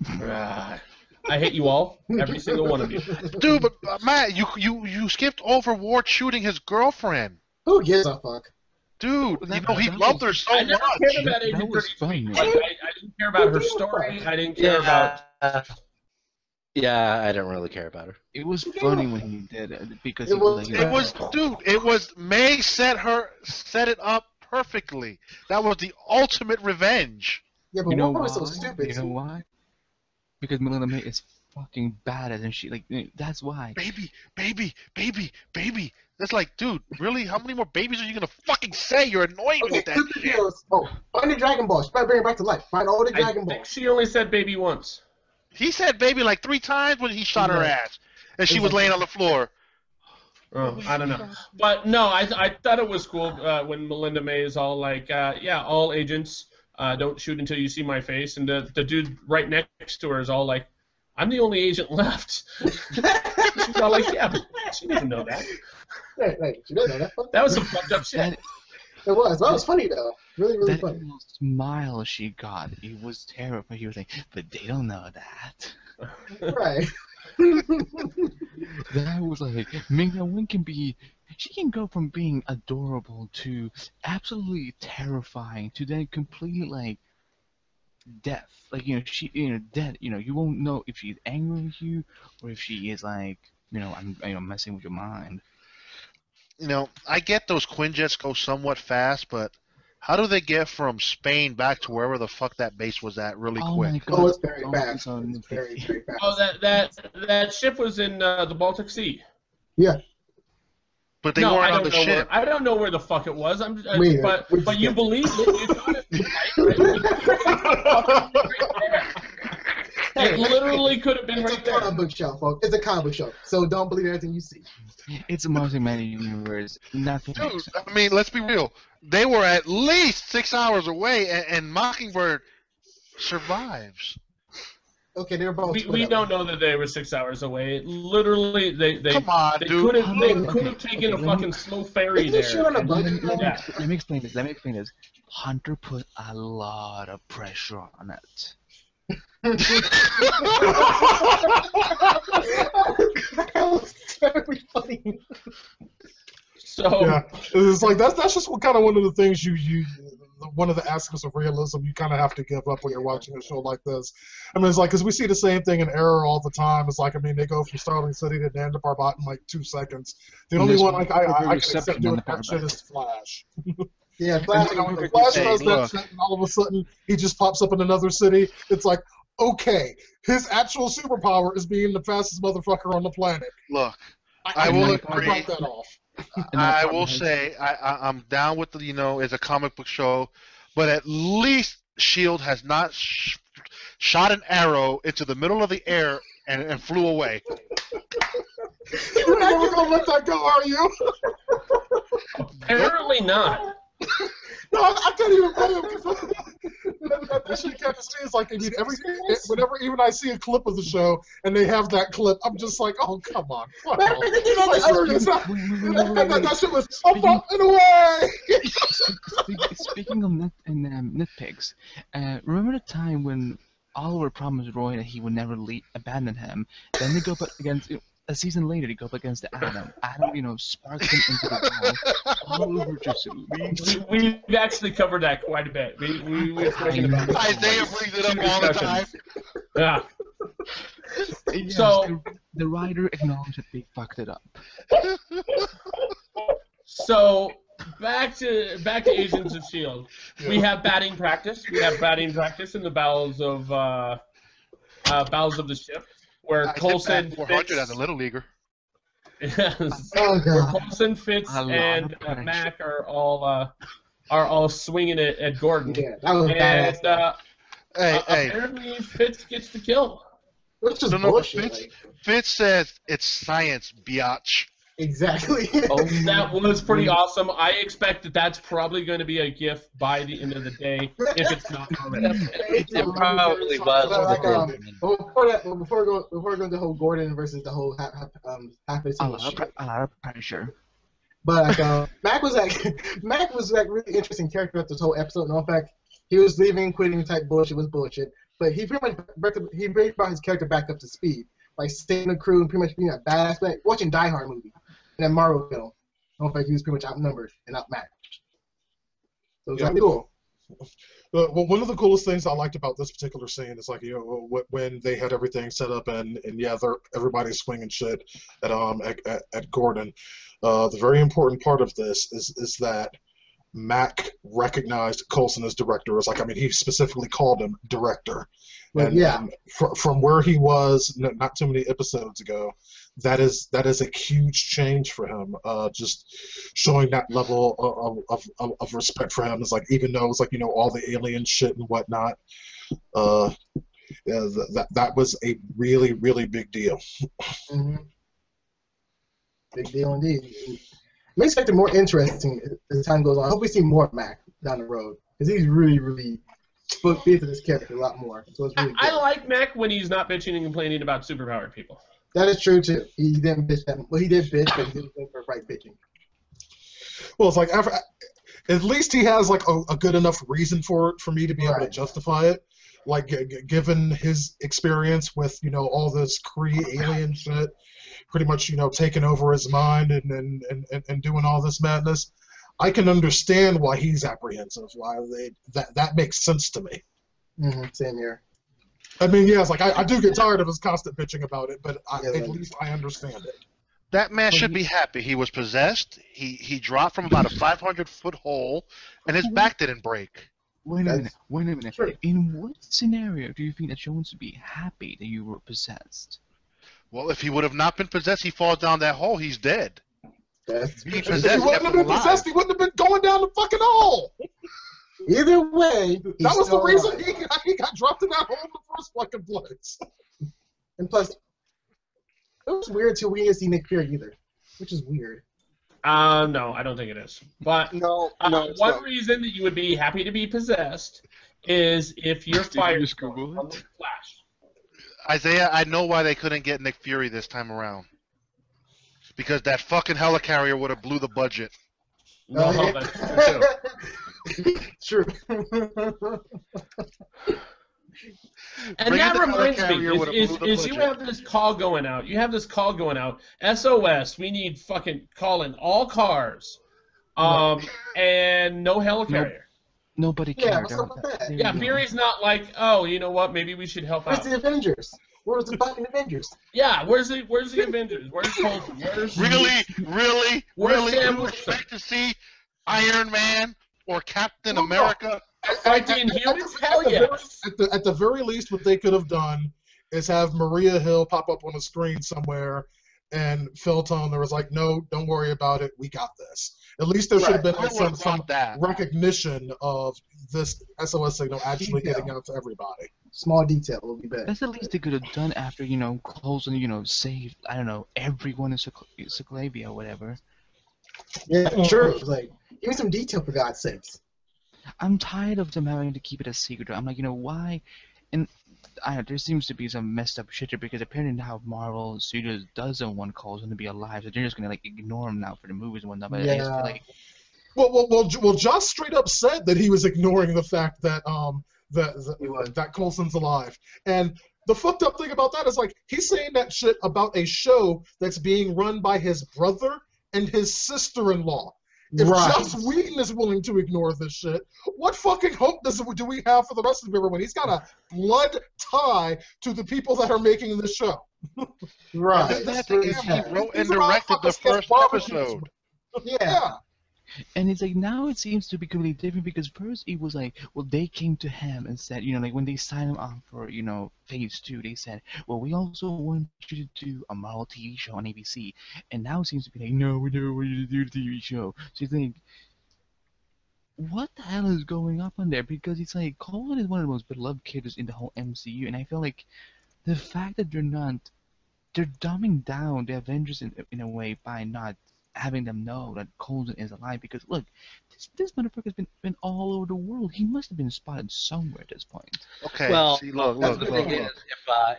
S1: I hate you all, every single one of you.
S6: Dude, but Matt, you skipped over Ward shooting his girlfriend.
S5: Who gives a fuck?
S6: Dude, he loved her so much.
S1: I never cared about Agent 33. I didn't care about her story. I didn't care about...
S3: Yeah, I didn't really care about her.
S7: It was funny when he did it because
S6: it was May set it up perfectly. That was the ultimate revenge.
S5: Yeah, but Ward was so stupid.
S7: You know why? Because Melinda May is fucking badass, and she that's why.
S6: Baby. That's like, dude, really? How many more babies are you gonna fucking say? You're annoying with that shit.
S5: Find the Dragon Ball. She better bring it back to life. Find all the Dragon Balls.
S1: I think she only said baby once.
S6: He said baby like 3 times when he shot her ass, and she was laying on the floor.
S1: Oh, I don't know. But no, I thought it was cool when Melinda May is all like, all agents don't shoot until you see my face, and the dude right next to her is all like, I'm the only agent left. She's all like, yeah, but she doesn't know that.
S5: Right. She doesn't know that.
S1: That was some fucked up shit.
S5: It was. That was funny though. Really, really funny.
S7: That smile she got, it was terrible. He was like, but they don't know that.
S5: Right.
S7: That was like, Ming-Na Wen she can go from being adorable to absolutely terrifying to then completely like death. Like, dead. You won't know if she's angry with you or if she is like, I'm messing with your mind.
S6: I get those Quinjets go somewhat fast, but how do they get from Spain back to wherever the fuck that base was at really quick?
S5: My God. Oh, it's very fast. It's very, very fast.
S1: Oh, that ship was in the Baltic Sea.
S5: Yeah.
S6: But they weren't on the ship.
S1: I don't know where the fuck it was. But you believe it. You thought it was right? It literally could have been right there.
S5: It's a comic book show, folks. It's a comic book show. So don't believe everything you see.
S7: It's a multi-man universe. Nothing.
S6: Dude, I mean, let's be real. They were at least 6 hours away, and Mockingbird survives.
S5: Okay, they're both.
S1: We don't know that they were 6 hours away. Literally, they
S6: Come on,
S1: they
S6: dude.
S1: could have taken a fucking slow ferry there.
S7: Let me explain this. Hunter put a lot of pressure on it.
S5: That was very funny.
S1: So
S2: yeah, it's like that's just kind of one of the things one of the aspects of realism you kind of have to give up when you're watching a show like this. I mean, it's like because we see the same thing in Arrow all the time. It's like, I mean, they go from Starling City to Nanda Parbat in like 2 seconds. The only one I can accept doing that shit is Flash.
S5: Yeah, Flash
S2: does that shit, and all of a sudden he just pops up in another city. It's like, okay, his actual superpower is being the fastest motherfucker on the planet.
S6: Look, I will agree.
S2: Write that off.
S6: I will say I'm down with the it's a comic book show, but at least S.H.I.E.L.D. has not shot an arrow into the middle of the air and flew away.
S2: You're never gonna let that go, are you?
S1: Apparently not.
S2: No, I can't even blame him. That shit kind of seems like, I mean, whenever even I see a clip of the show and they have that clip, I'm just like, oh, come on. That shit was up and away.
S7: Speaking of nitpicks, remember the time when Oliver promised Roy that he would never abandon him? Then they go up against. A season later, they go up against Adam. Adam, sparks him into the wall. Oliver just leaves.
S1: We've actually covered that quite a bit.
S6: Isaiah brings it up all the time.
S1: Yeah.
S7: Yes,
S1: So
S7: the writer acknowledged that they fucked it up.
S1: So back to Agents of S.H.I.E.L.D. We have batting practice. We have batting practice in the bowels of the ship. Where Coulson
S6: 400 as a little leaguer.
S1: Yes. Where Coulson, Fitz, and Mac are all swinging it at Gordon.
S5: Yeah, that was badass.
S1: Apparently Fitz gets the kill.
S5: Which is bullshit.
S6: Fitz says it's science, biatch.
S5: Exactly.
S1: That was pretty awesome. I expect that that's probably going to be a GIF by the end of the day, if it's not already.
S3: It probably was.
S5: Before we go to the whole Gordon versus the whole half
S7: A lot of pressure.
S5: But Mac was really interesting character at this whole episode. In fact, he was leaving, quitting type bullshit was bullshit. But he pretty much brought his character back up to speed, like saving the crew and pretty much being a badass. Like watching Die Hard movie. In that Marvel film, in fact, he was pretty much outnumbered and outmatched. So it was really cool.
S2: Well, one of the coolest things I liked about this particular scene is like when they had everything set up and yeah, everybody's swinging shit at Gordon. The very important part of this is that Mac recognized Coulson as director. It's like, I mean, he specifically called him director. And from where he was not too many episodes ago, that is a huge change for him. Just showing that level of respect for him is like, even though it's like all the alien shit and whatnot, that was a really, really big deal.
S5: Mm-hmm. Big deal indeed. I'm expecting more interesting as time goes on. I hope we see more of Mac down the road because he's really, really put into this character a lot more. So it's really good.
S1: I like Mac when he's not bitching and complaining about superpowered people.
S5: That is true too. He didn't bitch that. Well, he did bitch, but he didn't go for right bitching.
S2: Well, it's like at least he has like a good enough reason for me to be able to justify it. Like given his experience with all this Kree alien shit, pretty much taking over his mind and doing all this madness, I can understand why he's apprehensive. Why that makes sense to me.
S5: Mm-hmm. Same here.
S2: I mean, yeah, it's like I do get tired of his constant bitching about it, but at least I understand it.
S6: That man should be happy. He was possessed. He dropped from about a 500-foot hole, and his back didn't break.
S7: Wait a minute. Sure. In what scenario do you think that Jones would be happy that you were possessed?
S6: Well, if he would have not been possessed, he falls down that hole, he's dead.
S5: That's
S6: He
S2: If he wouldn't have been possessed, he wouldn't have been going down the fucking hole.
S5: Either way,
S2: that was the reason
S5: alive.
S2: he got dropped in that hole in the first fucking place.
S5: And plus, it was weird too. We didn't see Nick Fury either, which is weird.
S1: No, I don't think it is. But one reason that you would be happy to be possessed is if you're fired from the Flash.
S6: Isaiah, I know why they couldn't get Nick Fury this time around. Because that fucking helicarrier would have blew the budget.
S1: No, that's true.
S5: True.
S1: And that reminds me, is you have this call going out. You have this call going out. S.O.S. We need fucking calling all cars. And no helicarrier.
S7: Nobody cared.
S5: Yeah, what's up with that?
S1: Yeah, Fury's not like, oh, you know what? Maybe we should help out.
S5: Where's the Avengers? Where's the fucking Avengers?
S1: Yeah, where's the Avengers? Where's Coulson?
S6: Really?
S1: Sam
S6: You expect to see Iron Man or Captain
S2: Well,
S6: America?
S1: Like the Inhumans? Hell yes.
S2: At the very least, what they could have done is have Maria Hill pop up on a screen somewhere, and Phil Toner was like, "No, don't worry about it. We got this." At least there should have been like some recognition of this SOS signal actually getting out to everybody.
S5: Small detail will be better.
S7: That's the least they could have done after, Coulson, saved, I don't know, everyone in Sokovia or whatever.
S5: Yeah, sure. It was like, give me some detail for God's sakes.
S7: I'm tired of them having to keep it a secret. I'm like, why? And there seems to be some messed up shit here because apparently now Marvel Studios doesn't want Coulson to be alive, so they're just gonna ignore him now for the movies and whatnot. But I just feel like,
S2: well, Joss straight up said that he was ignoring the fact that that Coulson's alive, and the fucked up thing about that is like he's saying that shit about a show that's being run by his brother and his sister-in-law. If Joss Whedon is willing to ignore this shit, what fucking hope do we have for the rest of everyone? He's got a blood tie to the people that are making this show.
S6: Right. He wrote and directed the first episode.
S5: Yeah.
S7: And it's like now it seems to be completely different because first it was like, well, they came to him and said, when they signed him on for, phase 2, they said, well, we also want you to do a Marvel TV show on ABC. And now it seems to be like, no, we don't want you to do the TV show. So you think, what the hell is going up on there? Because it's like, Coulson is one of the most beloved characters in the whole MCU, and I feel like the fact that they're dumbing down the Avengers in a way by not having them know that Coulson is alive, because look, this motherfucker's been all over the world. He must have been spotted somewhere at this point.
S6: Okay.
S3: Well,
S6: look.
S3: The thing is,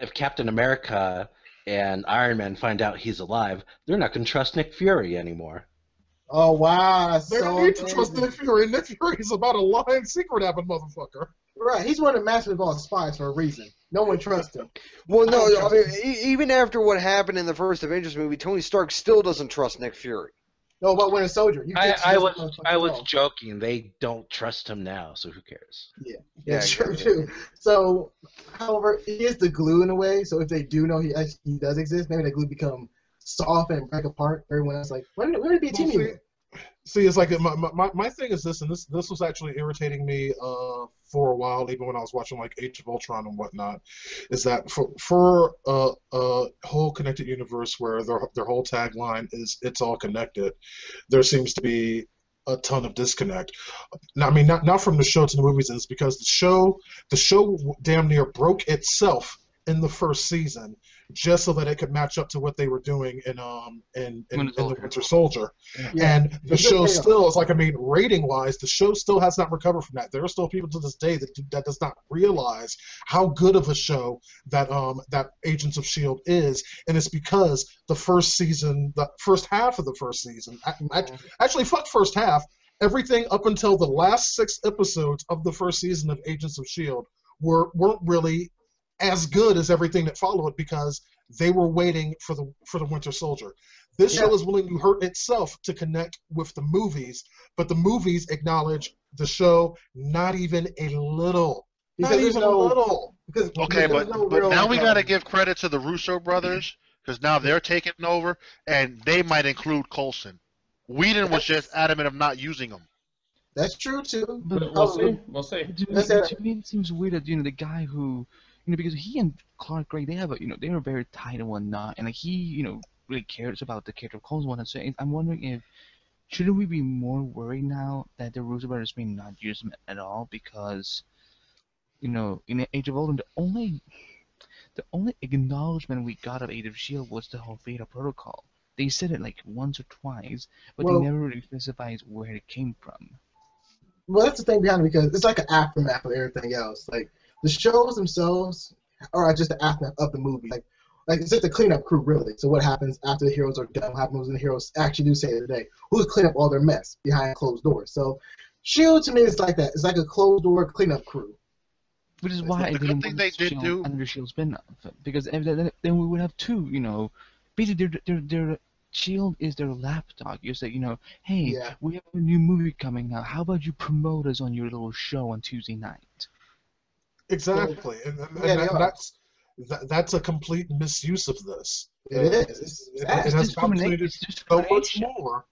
S3: if Captain America and Iron Man find out he's alive, they're not going to trust Nick Fury anymore.
S5: Oh wow!
S2: They don't need to trust Nick Fury. Nick Fury's about a lying secret having motherfucker.
S5: Right, he's one of the masters of all spies for a reason. No one trusts him.
S4: Well, no, I mean, even after what happened in the first Avengers movie, Tony Stark still doesn't trust Nick Fury.
S5: No, about Winter Soldier.
S3: I was joking. They don't trust him now, so who cares?
S5: Yeah, that's true too. So, however, he is the glue in a way. So if they do know he does exist, maybe that glue become soft and break apart. Everyone else like, when did it be a team anymore?
S2: See, it's like my thing is this, and this was actually irritating me for a while, even when I was watching like Age of Ultron and whatnot, is that for a whole connected universe where their whole tagline is "It's all connected," there seems to be a ton of disconnect. Now, I mean, not from the show to the movies, and it's because the show damn near broke itself in the first season, just so that it could match up to what they were doing in the Winter Soldier. Yeah. And the show still is like, I mean, rating wise, the show still has not recovered from that. There are still people to this day that does not realize how good of a show that Agents of S.H.I.E.L.D. is, and it's because the first half of the first season, actually fuck first half, everything up until the last 6 episodes of the first season of Agents of S.H.I.E.L.D. weren't really as good as everything that followed because they were waiting for the Winter Soldier. This show is willing to hurt itself to connect with the movies, but the movies acknowledge the show not even a little. Not even a little.
S6: Okay, but now we got to give credit to the Russo brothers because now they're taking over, and they might include Coulson. Whedon was just adamant of not using them.
S5: That's true too.
S1: But we'll see.
S7: To me, it seems weird that the guy who. Because he and Clark Gregg, they have they were very tight and whatnot, and like he, really cares about the character of Coulson one. So I'm wondering if shouldn't we be more worried now that the Russo brothers may not use them at all because, in Age of Ultron, the only acknowledgement we got of Age of S.H.I.E.L.D. was the whole Theta Protocol. They said it like once or twice, but they never really specified where it came from.
S5: Well, that's the thing behind it because it's like an aftermath of everything else. Like the shows themselves are just the aftermath of the movie. Like it's just a cleanup crew, really. So what happens after the heroes are done? What happens when the heroes actually do save the day? Who's clean up all their mess behind closed doors? So S.H.I.E.L.D. to me is like that. It's like a closed door cleanup crew.
S7: Which is why I didn't want S.H.I.E.L.D. under S.H.I.E.L.D. spin-off, because then we would have two. Basically their S.H.I.E.L.D. is their lapdog. You say, hey, we have a new movie coming out. How about you promote us on your little show on Tuesday night?
S2: Exactly, and that's a complete misuse of this.
S5: It is.
S2: It has opportunity so much more.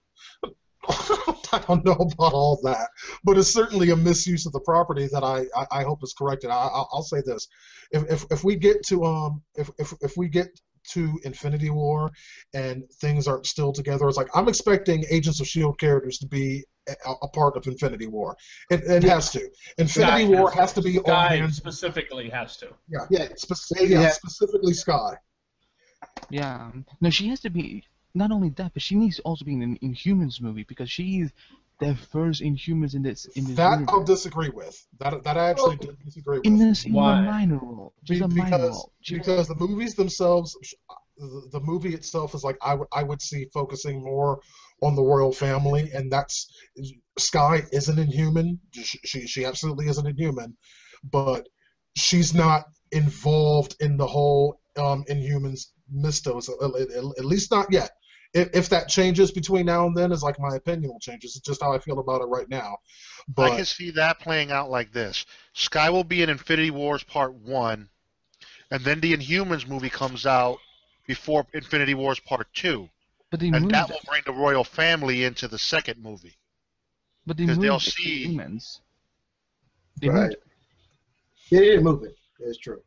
S2: I don't know about all that, but it's certainly a misuse of the property that I hope is corrected. I'll say this: if we get to if we get to Infinity War and things aren't still together, it's like I'm expecting Agents of S.H.I.E.L.D. characters to be a part of Infinity War. It has to. Infinity War has to be
S1: Sky specifically has to.
S2: Specifically Sky.
S7: Yeah. No, she has to be. Not only that, but she needs to also be in an Inhumans movie because she's the first Inhumans in this
S2: That
S7: universe.
S2: I'll disagree with. That I actually disagree with.
S7: In a minor role.
S2: Because the movies themselves, the movie itself is like I would see focusing more on the royal family, and that's Sky is an Inhuman. She absolutely is an Inhuman, but she's not involved in the whole Inhumans mystos, at least not yet. If that changes between now and then, is like my opinion will change. It's just how I feel about it right now. But
S6: I can see that playing out like this: Sky will be in Infinity Wars Part 1, and then the Inhumans movie comes out before Infinity Wars Part 2, and that will bring the royal family into the second movie.
S7: But they
S6: they'll
S7: moved
S6: see
S7: Inhumans.
S5: They didn't move it. It's true.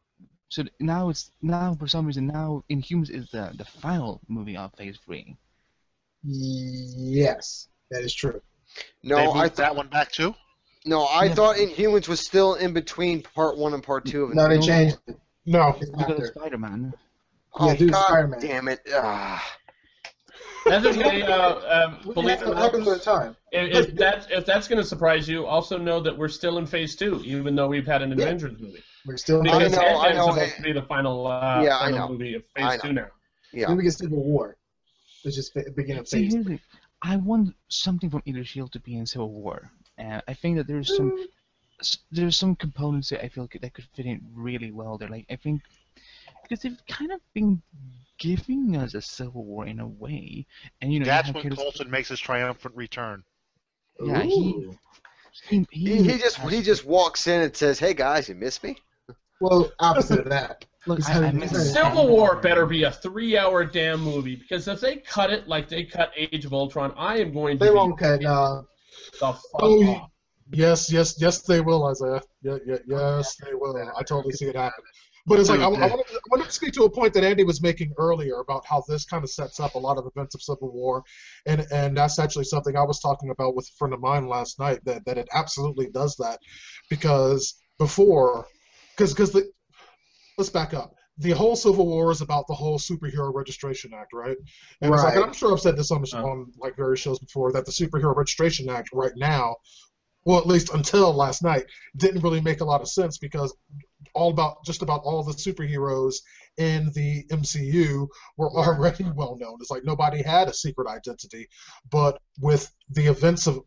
S7: So now for some reason Inhumans is the final movie of Phase 3.
S5: Yes, that is true.
S4: No,
S6: they moved that one back too.
S4: No, I thought Inhumans was still in between Part 1 and Part 2 of it.
S5: No, they changed it.
S2: No,
S7: because of Spider-Man.
S4: Oh, God
S5: Spider-Man.
S4: damn it!
S1: That's okay. Believe it or not,
S5: at a time.
S1: If that's going to surprise you, also know that we're still in Phase 2, even though we've had an Avengers movie.
S5: We're still.
S1: Because
S4: I know.
S1: supposed to be the final movie of Phase 2 now.
S5: Yeah. Then we get Civil War. It's just the beginning of Phase 3.
S7: I want something from either S.H.I.E.L.D. to be in Civil War, and I think that there's some components that I feel that could fit in really well there. Like I think because they've kind of been giving us a Civil War in a way, and
S6: that's when Coulson makes his triumphant return.
S7: Yeah,
S4: he just walks in and says, "Hey guys, you miss me?"
S5: Well, opposite of that.
S7: Look,
S1: Civil War better be a 3-hour damn movie, because if they cut it like they cut Age of Ultron, I am going to
S5: They won't cut, no.
S1: The fuck off.
S2: Yes, they will, Isaiah. Yes, they will. I totally see it happen. But it's like, I want to speak to a point that Andy was making earlier about how this kind of sets up a lot of events of Civil War, and that's actually something I was talking about with a friend of mine last night, that it absolutely does that, because let's back up. The whole Civil War is about the whole Superhero Registration Act, right? And it's like, and I'm sure I've said this on like various shows before, that the Superhero Registration Act right now, well, at least until last night, didn't really make a lot of sense, because just about all the superheroes in the MCU were already well known. It's like nobody had a secret identity, but with the events of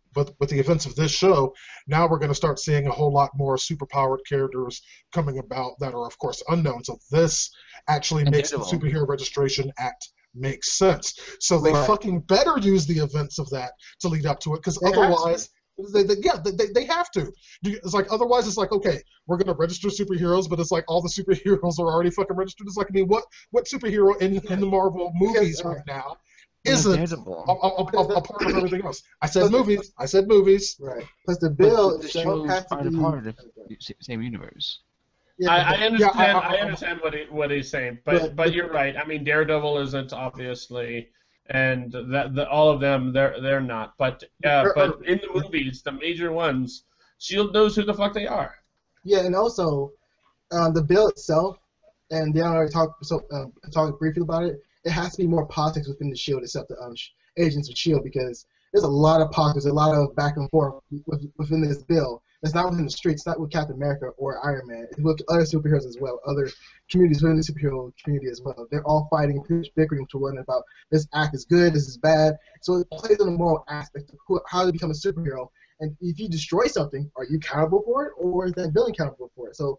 S2: this show, now we're going to start seeing a whole lot more superpowered characters coming about that are, of course, unknown. So this actually makes the Superhero Registration Act make sense. So they fucking better use the events of that to lead up to it, because otherwise. They have to. It's like, otherwise it's like, okay, we're gonna register superheroes, but it's like all the superheroes are already fucking registered. It's like, I mean, what superhero in the Marvel movies right now isn't a part of everything else? I said movies.
S5: Right. Plus the bill
S7: shows are part of the same universe.
S1: I understand. I understand what he's saying, but you're right. I mean, Daredevil isn't obviously, and all of them they're not. But in the movies, the major ones, S.H.I.E.L.D. knows who the fuck they are.
S5: Yeah, and also the bill itself, and they already talked briefly about it. It has to be more politics within the S.H.I.E.L.D. except the agents of S.H.I.E.L.D. because there's a lot of politics, a lot of back and forth within this bill. It's not within the streets, not with Captain America or Iron Man. It's with other superheroes as well, other communities within the superhero community as well. They're all fighting, bickering to one about this act is good, this is bad. So it plays on the moral aspect of how to become a superhero. And if you destroy something, are you accountable for it, or is that villain accountable for it? So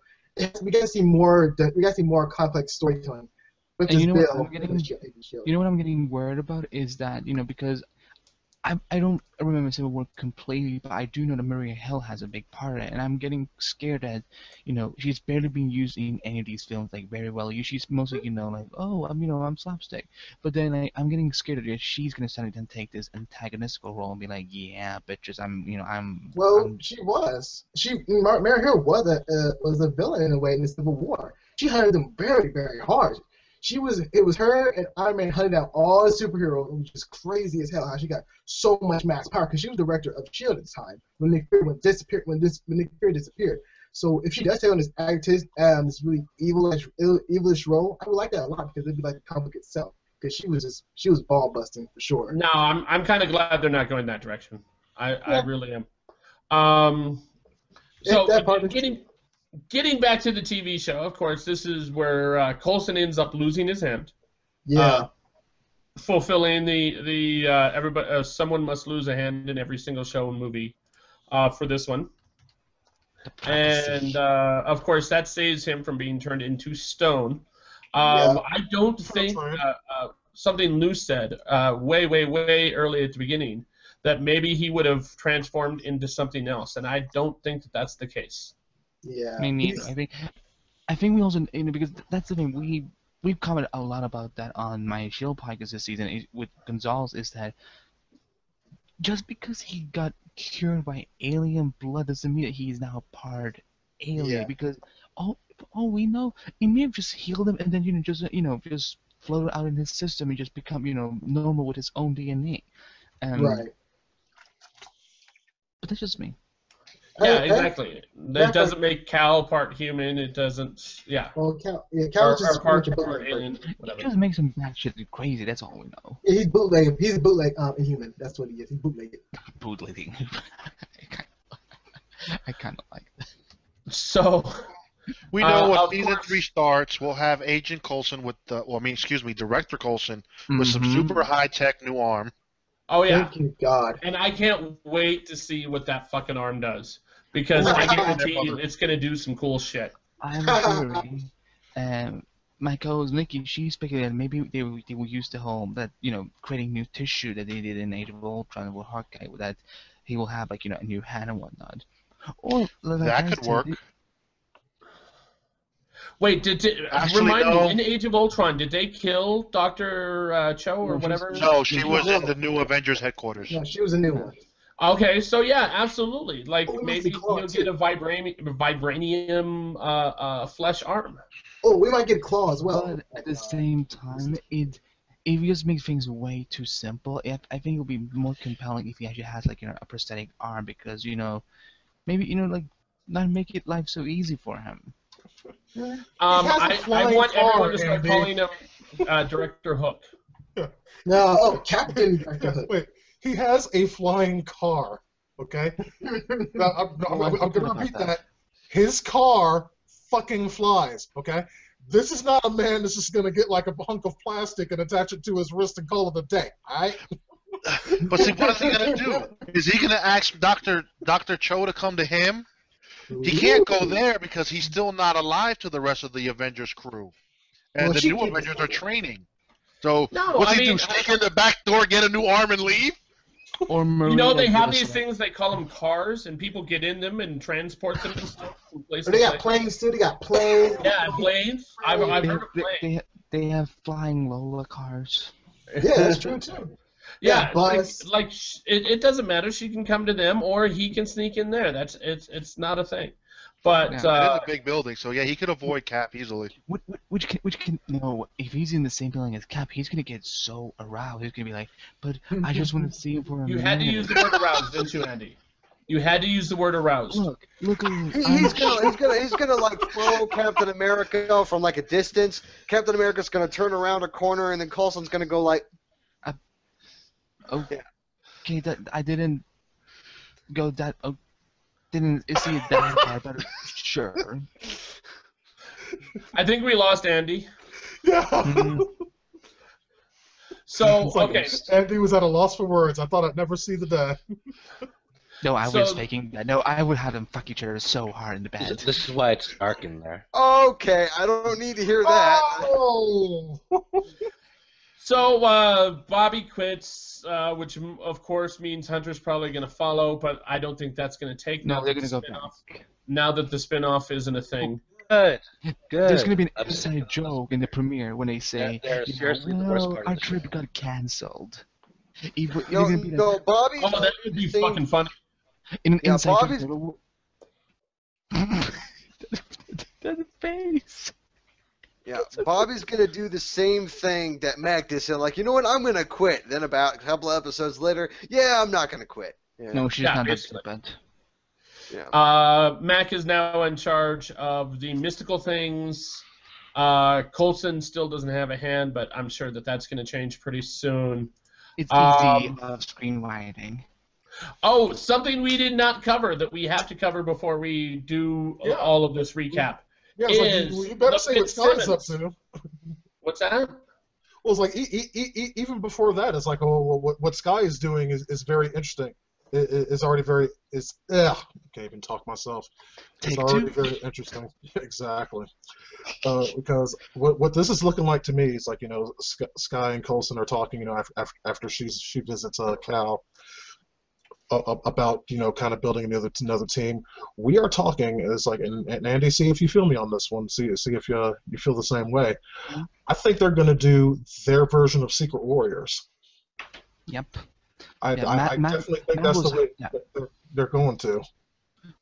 S5: we got to see more. We got to see more complex storytelling.
S7: And you know what I'm getting worried about is that because I don't remember Civil War completely, but I do know that Maria Hill has a big part in it, and I'm getting scared that she's barely being used in any of these films like very well. She's mostly like I'm slapstick, but then I'm getting scared that she's gonna suddenly then take this antagonistical role and be like, yeah, bitches,
S5: she was. Maria Hill was a villain in a way in the Civil War. She hunted them very, very hard. It was her and Iron Man hunting down all the superheroes, which is crazy as hell how she got so much mass power because she was director of S.H.I.E.L.D. at the time when Nick Fury disappeared. So if she does take on this this really evilish role, I would like that a lot because it'd be like the comic itself because she was ball busting for sure.
S1: No, I'm kind of glad they're not going that direction. I really am. So Getting back to the TV show, of course, this is where Coulson ends up losing his hand.
S5: Yeah.
S1: Fulfilling the everybody someone must lose a hand in every single show and movie for this one. And of course that saves him from being turned into stone. I don't think something Lou said way early at the beginning that maybe he would have transformed into something else, and I don't think that that's the case.
S5: Yeah.
S7: Me neither. I think we also because that's the thing we've commented a lot about that on my S.H.I.E.L.D. podcast this season with Gonzalez is that just because he got cured by alien blood doesn't mean that he is now part alien because all we know he may have just healed him and then just floated out in his system and just become normal with his own DNA.
S5: Right.
S7: But that's just me.
S1: Yeah, exactly. That doesn't make Cal part human. It doesn't. Yeah.
S5: Well, Cal is just
S1: part alien.
S7: It just makes him batshit crazy. That's all we know.
S5: Yeah, he's bootleg. He's a bootleg Inhuman. That's what he is. He's bootlegged.
S7: Bootlegging. I kind of like that.
S1: So.
S6: We know when season 3 starts, we'll have Agent Coulson Director Coulson with some super high-tech new arm.
S1: Oh yeah.
S5: Thank you, God.
S1: And I can't wait to see what that fucking arm does because I guarantee you it's gonna do some cool shit.
S7: I have a theory. My co-host Nikki, she speculated maybe they will use the whole that creating new tissue that they did in Age of Ultron with Hawkeye, that he will have a new hand and whatnot. Or
S6: that could work.
S1: Wait, remind me, in Age of Ultron, did they kill Dr. Cho or whatever?
S6: No, she was in the new Avengers headquarters.
S5: No, she was a new one.
S1: Okay, so yeah, absolutely. Like, maybe he'll get a vibranium flesh arm.
S5: Oh, we might get a claw as well.
S7: But at the same time, it just makes things way too simple. I think it would be more compelling if he actually has, a prosthetic arm because, maybe, not make it life so easy for him.
S1: I want everyone to start calling him Director Hook.
S5: No, Captain Director Hook.
S2: Wait, he has a flying car, okay? I'm going to repeat that. His car fucking flies, okay? This is not a man that's just going to get like a hunk of plastic and attach it to his wrist and call it a day, alright?
S6: But see, what is he going to do? Is he going to ask Dr. Cho to come to him? He can't go there because he's still not alive to the rest of the Avengers crew. And the new Avengers are training. So what's he do? Sneak in the back door, get a new arm, and leave?
S7: Or
S1: they have these things, they call them cars, and people get in them and transport them and stuff from place to
S5: place. They got planes, too. They got planes.
S1: Yeah, planes. I've heard of planes.
S7: They have flying Lola cars.
S5: Yeah, that's true, too.
S1: Yeah, it doesn't matter. She can come to them, or he can sneak in there. It's not a thing. But
S6: it is a big building, so yeah, he could avoid Cap easily.
S7: Which can no, if he's in the same building as Cap, he's gonna get so aroused. He's gonna be like, but I just want to see it for a minute.
S1: You had to use the word aroused, didn't you, Andy? You had to use the word aroused.
S7: Look at him.
S4: He's gonna like throw Captain America from like a distance. Captain America's gonna turn around a corner, and then Coulson's gonna go like.
S7: Okay, I didn't go that. Didn't see it that far, but sure.
S1: I think we lost Andy.
S2: Yeah.
S1: So,
S2: like
S1: okay.
S2: Andy was at a loss for words. I thought I'd never see the day.
S7: No, I was faking that. No, I would have them fuck each other so hard in the bed.
S3: This is why it's dark in there.
S4: Okay, I don't need to hear that.
S2: Oh!
S1: So, Bobby quits, which of course means Hunter's probably going to follow, but I don't think that's going to take.
S7: No, they're going to go back.
S1: Now that the spin-off isn't a thing.
S3: Good.
S7: There's going to be an inside joke in the premiere when they say, our trip got cancelled.
S4: No, Bobby.
S1: Oh, that would be fucking funny.
S7: In an inside
S4: Bobby's...
S7: joke. That face.
S4: Yeah, Bobby's gonna do the same thing that Mac did. So, like, you know what? I'm gonna quit. Then about a couple of episodes later, yeah, I'm not gonna quit. Yeah.
S7: No, she's not that stupid.
S4: Yeah.
S1: Mac is now in charge of the mystical things. Coulson still doesn't have a hand, but I'm sure that that's going to change pretty soon.
S7: It's easy screenwriting.
S1: Oh, something we did not cover that we have to cover before we do all of this recap.
S2: Yeah, it's like, you better say what Sky's up to.
S1: What's that?
S2: Well, it's like even before that, it's like, oh, what Sky is doing is very interesting. It's already very I can't even talk myself. It's already very interesting. Exactly. Because what this is looking like to me is like, you know, Sky and Coulson are talking, you know, after she visits Cal about, you know, kind of building another team. We are talking is like, and Andy, see if you feel me on this one. See if you feel the same way.
S7: Mm-hmm.
S2: I think they're going to do their version of Secret Warriors.
S7: Yep.
S2: I definitely think that's the way they're going to.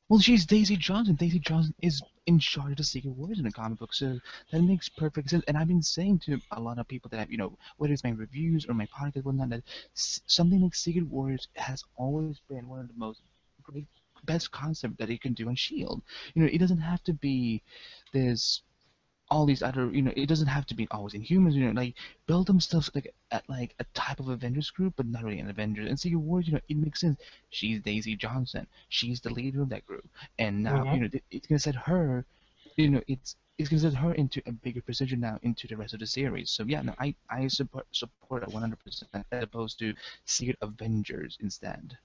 S7: Well, she's Daisy Johnson. Daisy Johnson is in charge of the Secret Warriors in the comic book, so that makes perfect sense. And I've been saying to a lot of people that, you know, whether it's my reviews or my podcast or whatnot, that something like Secret Warriors has always been one of the most best concepts that you can do on S.H.I.E.L.D. You know, it doesn't have to be this. All these other, you know, it doesn't have to be always Inhumans, you know, like, build them stuff like at like a type of Avengers group, but not really an Avengers. And Secret Wars, you know, it makes sense. She's Daisy Johnson. She's the leader of that group. And now, you know, it's going to set her, you know, it's going to set her into a bigger position now into the rest of the series. So, yeah, no, I support it 100% as opposed to Secret Avengers instead.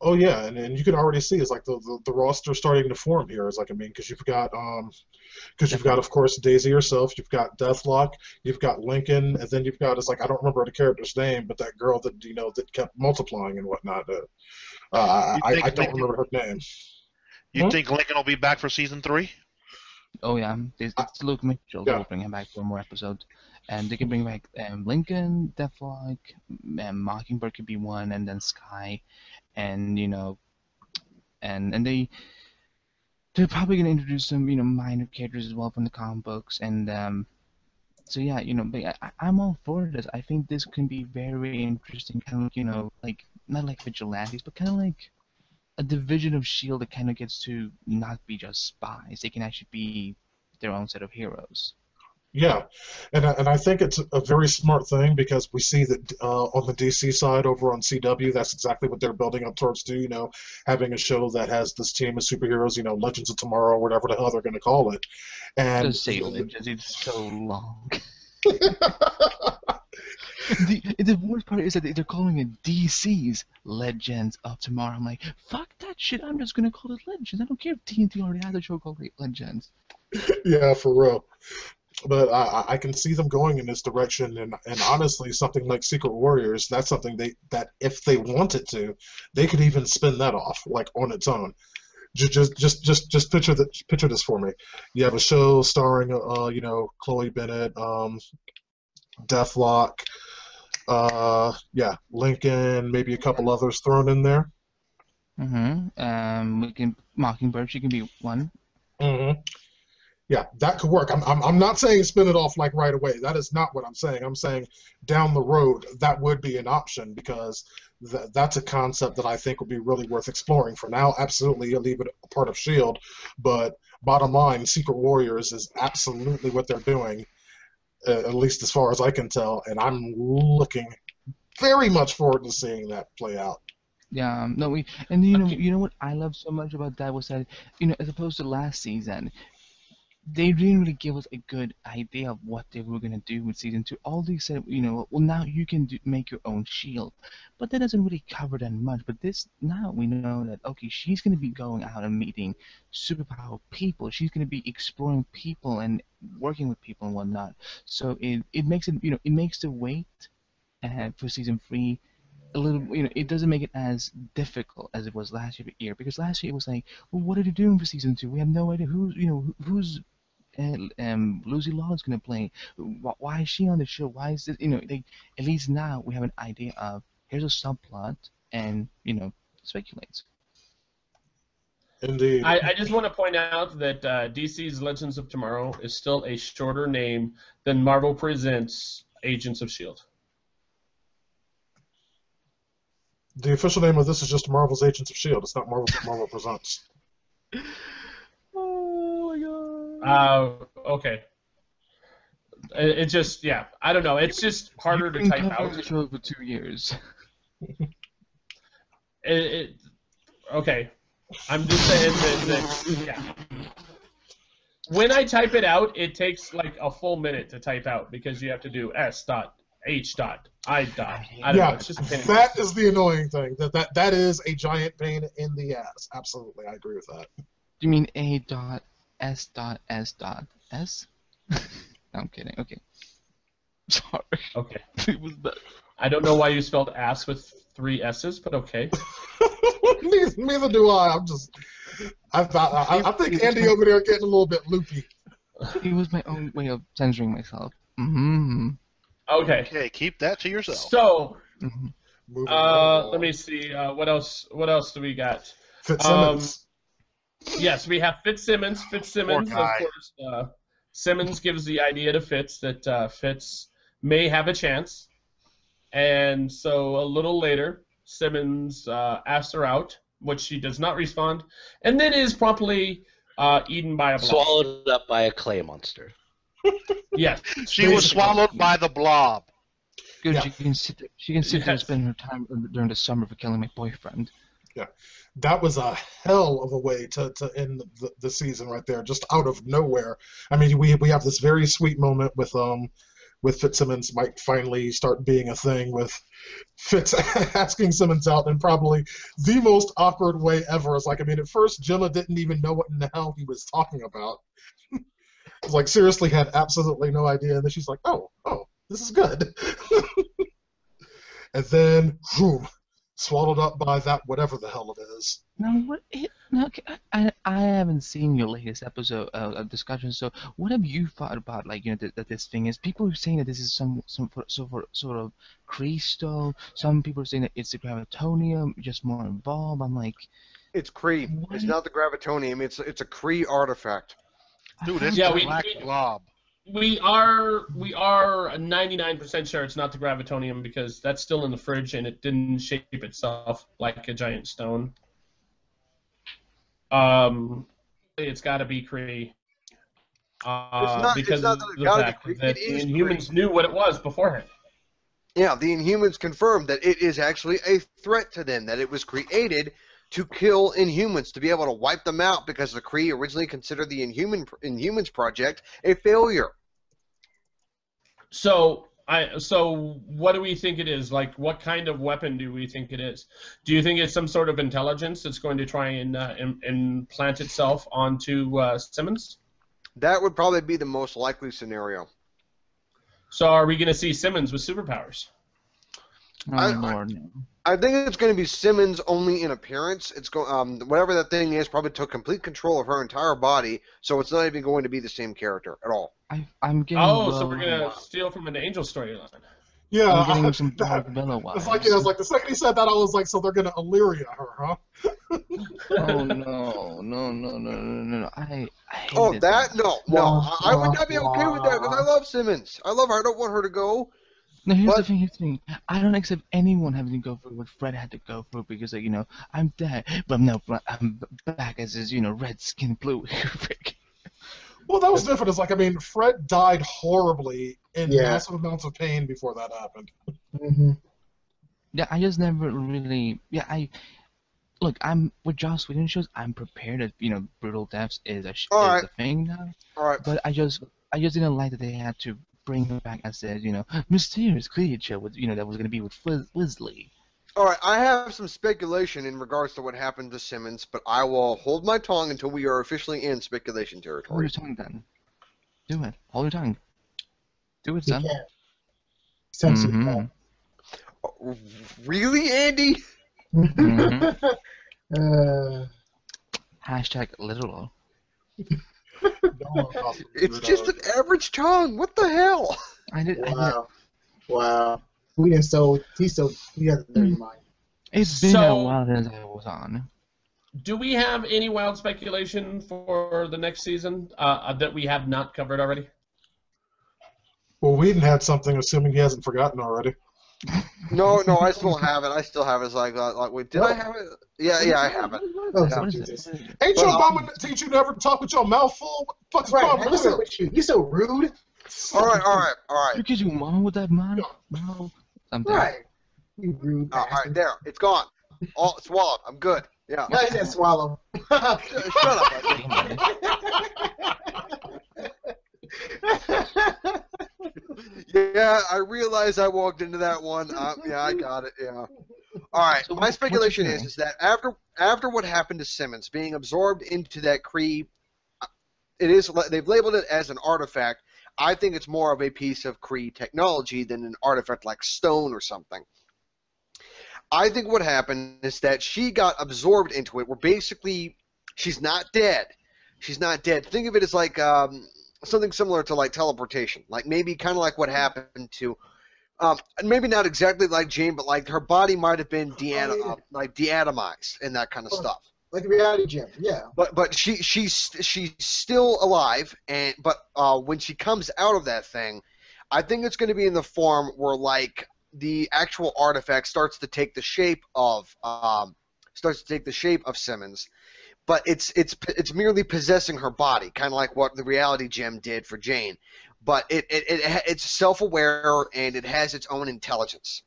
S2: Oh yeah, and you can already see it's like the roster starting to form here. It's like, I mean, because you've got of course Daisy herself, you've got Deathlock, you've got Lincoln, and then you've got, it's like, I don't remember the character's name, but that girl that, you know, that kept multiplying and whatnot. I don't remember her name.
S6: You think Lincoln will be back for season 3?
S7: Oh yeah, it's Luke Mitchell. They'll bring him back for more episodes, and they can bring back Lincoln, Deathlock, Mockingbird could be one, and then Sky. And you know, and they're probably gonna introduce some, you know, minor characters as well from the comic books, and so yeah, you know, but I'm all for this. I think this can be very interesting, kind of like, you know, like not like vigilantes, but kind of like a division of S.H.I.E.L.D. that kind of gets to not be just spies. They can actually be their own set of heroes.
S2: Yeah, and I think it's a very smart thing, because we see that on the DC side over on CW, that's exactly what they're building up towards too, you know, having a show that has this team of superheroes, you know, Legends of Tomorrow, whatever the hell they're going to call it. And
S7: just say Legends, it's so long. The worst part is that they're calling it DC's Legends of Tomorrow. I'm like, fuck that shit, I'm just going to call it Legends. I don't care if TNT already has a show called Legends.
S2: Yeah, for real. But I can see them going in this direction, and honestly, something like Secret Warriors, that's something that if they wanted to, they could even spin that off like on its own. Just picture this for me. You have a show starring you know, Chloe Bennett, Deathlock, Lincoln, maybe a couple others thrown in there.
S7: We can Mockingbird. She can be one.
S2: Yeah, that could work. I'm not saying spin it off like right away. That is not what I'm saying. I'm saying down the road that would be an option because that's a concept that I think would be really worth exploring. For now, absolutely, you'll leave it a part of S.H.I.E.L.D. But bottom line, Secret Warriors is absolutely what they're doing, at least as far as I can tell, and I'm looking very much forward to seeing that play out.
S7: Yeah, no, you know what I love so much about that was that, as opposed to last season, they didn't really give us a good idea of what they were gonna do with season 2. All they said, well, now you can make your own shield, but that doesn't really cover that much. But now we know that okay, she's gonna be going out and meeting superpower people. She's gonna be exploring people and working with people and whatnot. So it makes it it makes the wait for season 3 a little, it doesn't make it as difficult as it was last year because last year it was like, well, what are they doing for season 2? We have no idea who's Lucy Law's gonna play. Why is she on the show? Why is it? At least now we have an idea of here's a subplot, and speculates.
S2: Indeed.
S1: I just want to point out that DC's Legends of Tomorrow is still a shorter name than Marvel Presents Agents of S.H.I.E.L.D.
S2: The official name of this is just Marvel's Agents of S.H.I.E.L.D. It's not Marvel Presents.
S7: Oh my god.
S1: Okay. It just, yeah, I don't know. It's just harder to type out.
S7: The show for 2 years.
S1: Okay. I'm just saying that, yeah. When I type it out, it takes like a full minute to type out because you have to do S.H.I.E.L.D. I don't know. It's just a pain.
S2: That is the annoying thing. That is a giant pain in the ass. Absolutely, I agree with that.
S7: You mean A.S.S.S? No, I'm kidding. Okay. Sorry.
S1: Okay.
S7: It was bad.
S1: I don't know why you spelled ass with 3 S's, but okay.
S2: Neither do I. I think Andy over there getting a little bit loopy.
S7: It was my own way of censoring myself. Mm-hmm.
S1: Okay,
S6: keep that to yourself.
S1: So,
S2: Mm-hmm.
S1: let me see. What else do we got?
S2: Fitzsimmons.
S1: Yes, we have Fitzsimmons. Fitzsimmons, of course. Simmons gives the idea to Fitz that Fitz may have a chance. And so a little later, Simmons asks her out, which she does not respond, and then is promptly eaten by a blob.
S3: Swallowed up by a clay monster.
S1: Yes.
S6: She was swallowed by the blob.
S7: Good,
S2: Yeah.
S7: she can sit there and spend her time during the summer for killing my boyfriend.
S2: Yeah, that was a hell of a way to end the season right there, just out of nowhere. I mean, we have this very sweet moment with Fitzsimmons might finally start being a thing with Fitz asking Simmons out in probably the most awkward way ever. It's like, I mean, at first Gemma didn't even know what in the hell he was talking about. It's like, seriously had absolutely no idea, and then she's like, oh, this is good. And then, boom, swallowed up by that whatever the hell it is.
S7: Now, I haven't seen your latest episode of discussion. So, what have you thought about, like, that this thing is? People are saying that this is some sort of crystal. Some people are saying that it's the gravitonium, just more involved. I'm like,
S4: it's Kree. It's not the gravitonium. It's a Kree artifact.
S6: Dude, it's the black blob.
S1: We are 99% sure it's not the gravitonium because that's still in the fridge and it didn't shape itself like a giant stone. It's got to be Kree. Because of the fact that the Inhumans knew what it was beforehand.
S4: Yeah, the Inhumans confirmed that it is actually a threat to them, that it was created to kill Inhumans, to be able to wipe them out, because the Kree originally considered the Inhumans project a failure.
S1: So what do we think it is? Like, what kind of weapon do we think it is? Do you think it's some sort of intelligence that's going to try and implant itself onto Simmons?
S4: That would probably be the most likely scenario.
S1: So are we going to see Simmons with superpowers?
S4: I think it's going to be Simmons only in appearance. It's whatever that thing is probably took complete control of her entire body, so it's not even going to be the same character at all.
S7: I'm getting.
S1: So we're going to steal from an Angel storyline.
S2: Yeah,
S7: I'm getting some Dark Bella vibes.
S2: It's like, it's like the second he said that, I was like, so they're gonna Illyria her, huh?
S7: Oh no! I
S4: that?
S7: hated that.
S4: No. I would not be okay with that because I love Simmons. I love her. I don't want her to go.
S7: No, here's
S4: But-
S7: the thing. Here's the thing. I don't accept anyone having to go through what Fred had to go through because, like, I'm dead, but I'm back as his, red skin blue.
S2: Well, that was different. It's like, I mean, Fred died horribly in massive amounts of pain before that happened.
S5: Mm-hmm.
S7: Yeah, I just never really. Yeah, look. I'm with Joss Whedon shows. I'm prepared that brutal deaths is a thing now.
S4: All right.
S7: But I just didn't like that they had to bring her back as mysterious creature with that was gonna be with Weasley.
S4: All right, I have some speculation in regards to what happened to Simmons, but I will hold my tongue until we are officially in speculation
S7: Hold
S4: territory.
S7: your tongue, then. Do it. Hold your tongue. Do it, son.
S5: You can't. Essentially,
S4: Really, Andy?
S7: Hashtag literal.
S4: It's just an average tongue. What the hell?
S5: Wow. He has a dirty mind.
S7: It's been a while since I was on.
S1: Do we have any wild speculation for the next season that we have not covered already?
S2: Well, Whedon had something, assuming he hasn't forgotten already.
S4: No, I still have it. It's like, wait, did I have it? Yeah, I have it.
S5: Oh, Jesus.
S2: Ain't your mama teach you never to talk with your mouth full? What the fuck's wrong with you?
S5: With you? You're so rude.
S4: All right.
S7: You kiss your mom with that man? No. I'm dead.
S5: Right. You rude.
S4: All right, there. It's gone. All swallowed. I'm good. Yeah.
S5: No, he didn't swallow.
S4: Shut up. Yeah, I realize I walked into that one. Yeah, I got it. Yeah. All right.
S7: So
S4: my speculation is that after what happened to Simmons being absorbed into that Kree, they've labeled it as an artifact. I think it's more of a piece of Kree technology than an artifact like stone or something. I think what happened is that she got absorbed into it, where basically she's not dead. She's not dead. Think of it as like something similar to like teleportation, like maybe kind of like what happened to, maybe not exactly like Jane, but like her body might have been deatomized and that kind of stuff.
S5: Like a reality gem, yeah.
S4: But she's still alive, but when she comes out of that thing, I think it's going to be in the form where like the actual artifact starts to take the shape of Simmons, but it's merely possessing her body, kind of like what the reality gem did for Jane. But it's self-aware and it has its own intelligence.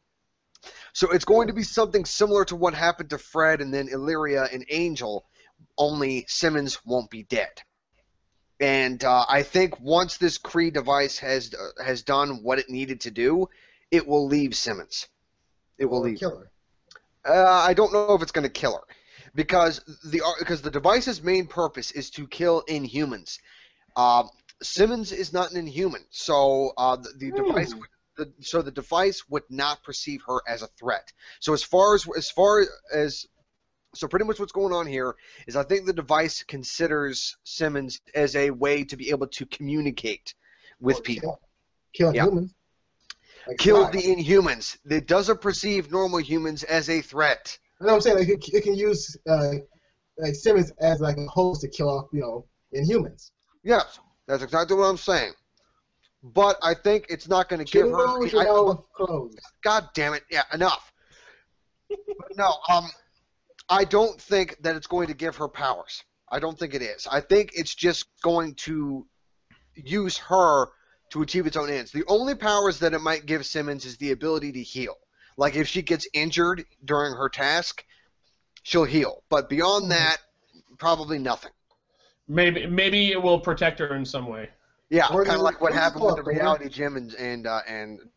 S4: So it's going to be something similar to what happened to Fred and then Illyria and Angel, only Simmons won't be dead. And I think once this Kree device has done what it needed to do, it will leave Simmons. It will leave.
S5: Kill her.
S4: I don't know if it's going to kill her, because the device's main purpose is to kill Inhumans. Simmons is not an Inhuman, so the device would not perceive her as a threat. So pretty much what's going on here is I think the device considers Simmons as a way to be able to communicate with people.
S5: Kill humans. Like
S4: Kill the Inhumans. It doesn't perceive normal humans as a threat.
S5: You know what I'm saying? Like it can use like Simmons as like a host to kill off Inhumans.
S4: Yes, that's exactly what I'm saying. But I think it's not going to give her. God damn it! Yeah, enough. No, I don't think that it's going to give her powers. I don't think it is. I think it's just going to use her to achieve its own ends. The only powers that it might give Simmons is the ability to heal. Like if she gets injured during her task, she'll heal. But beyond that, probably nothing.
S1: Maybe it will protect her in some way.
S4: Yeah, kind of like what happened with the reality gem and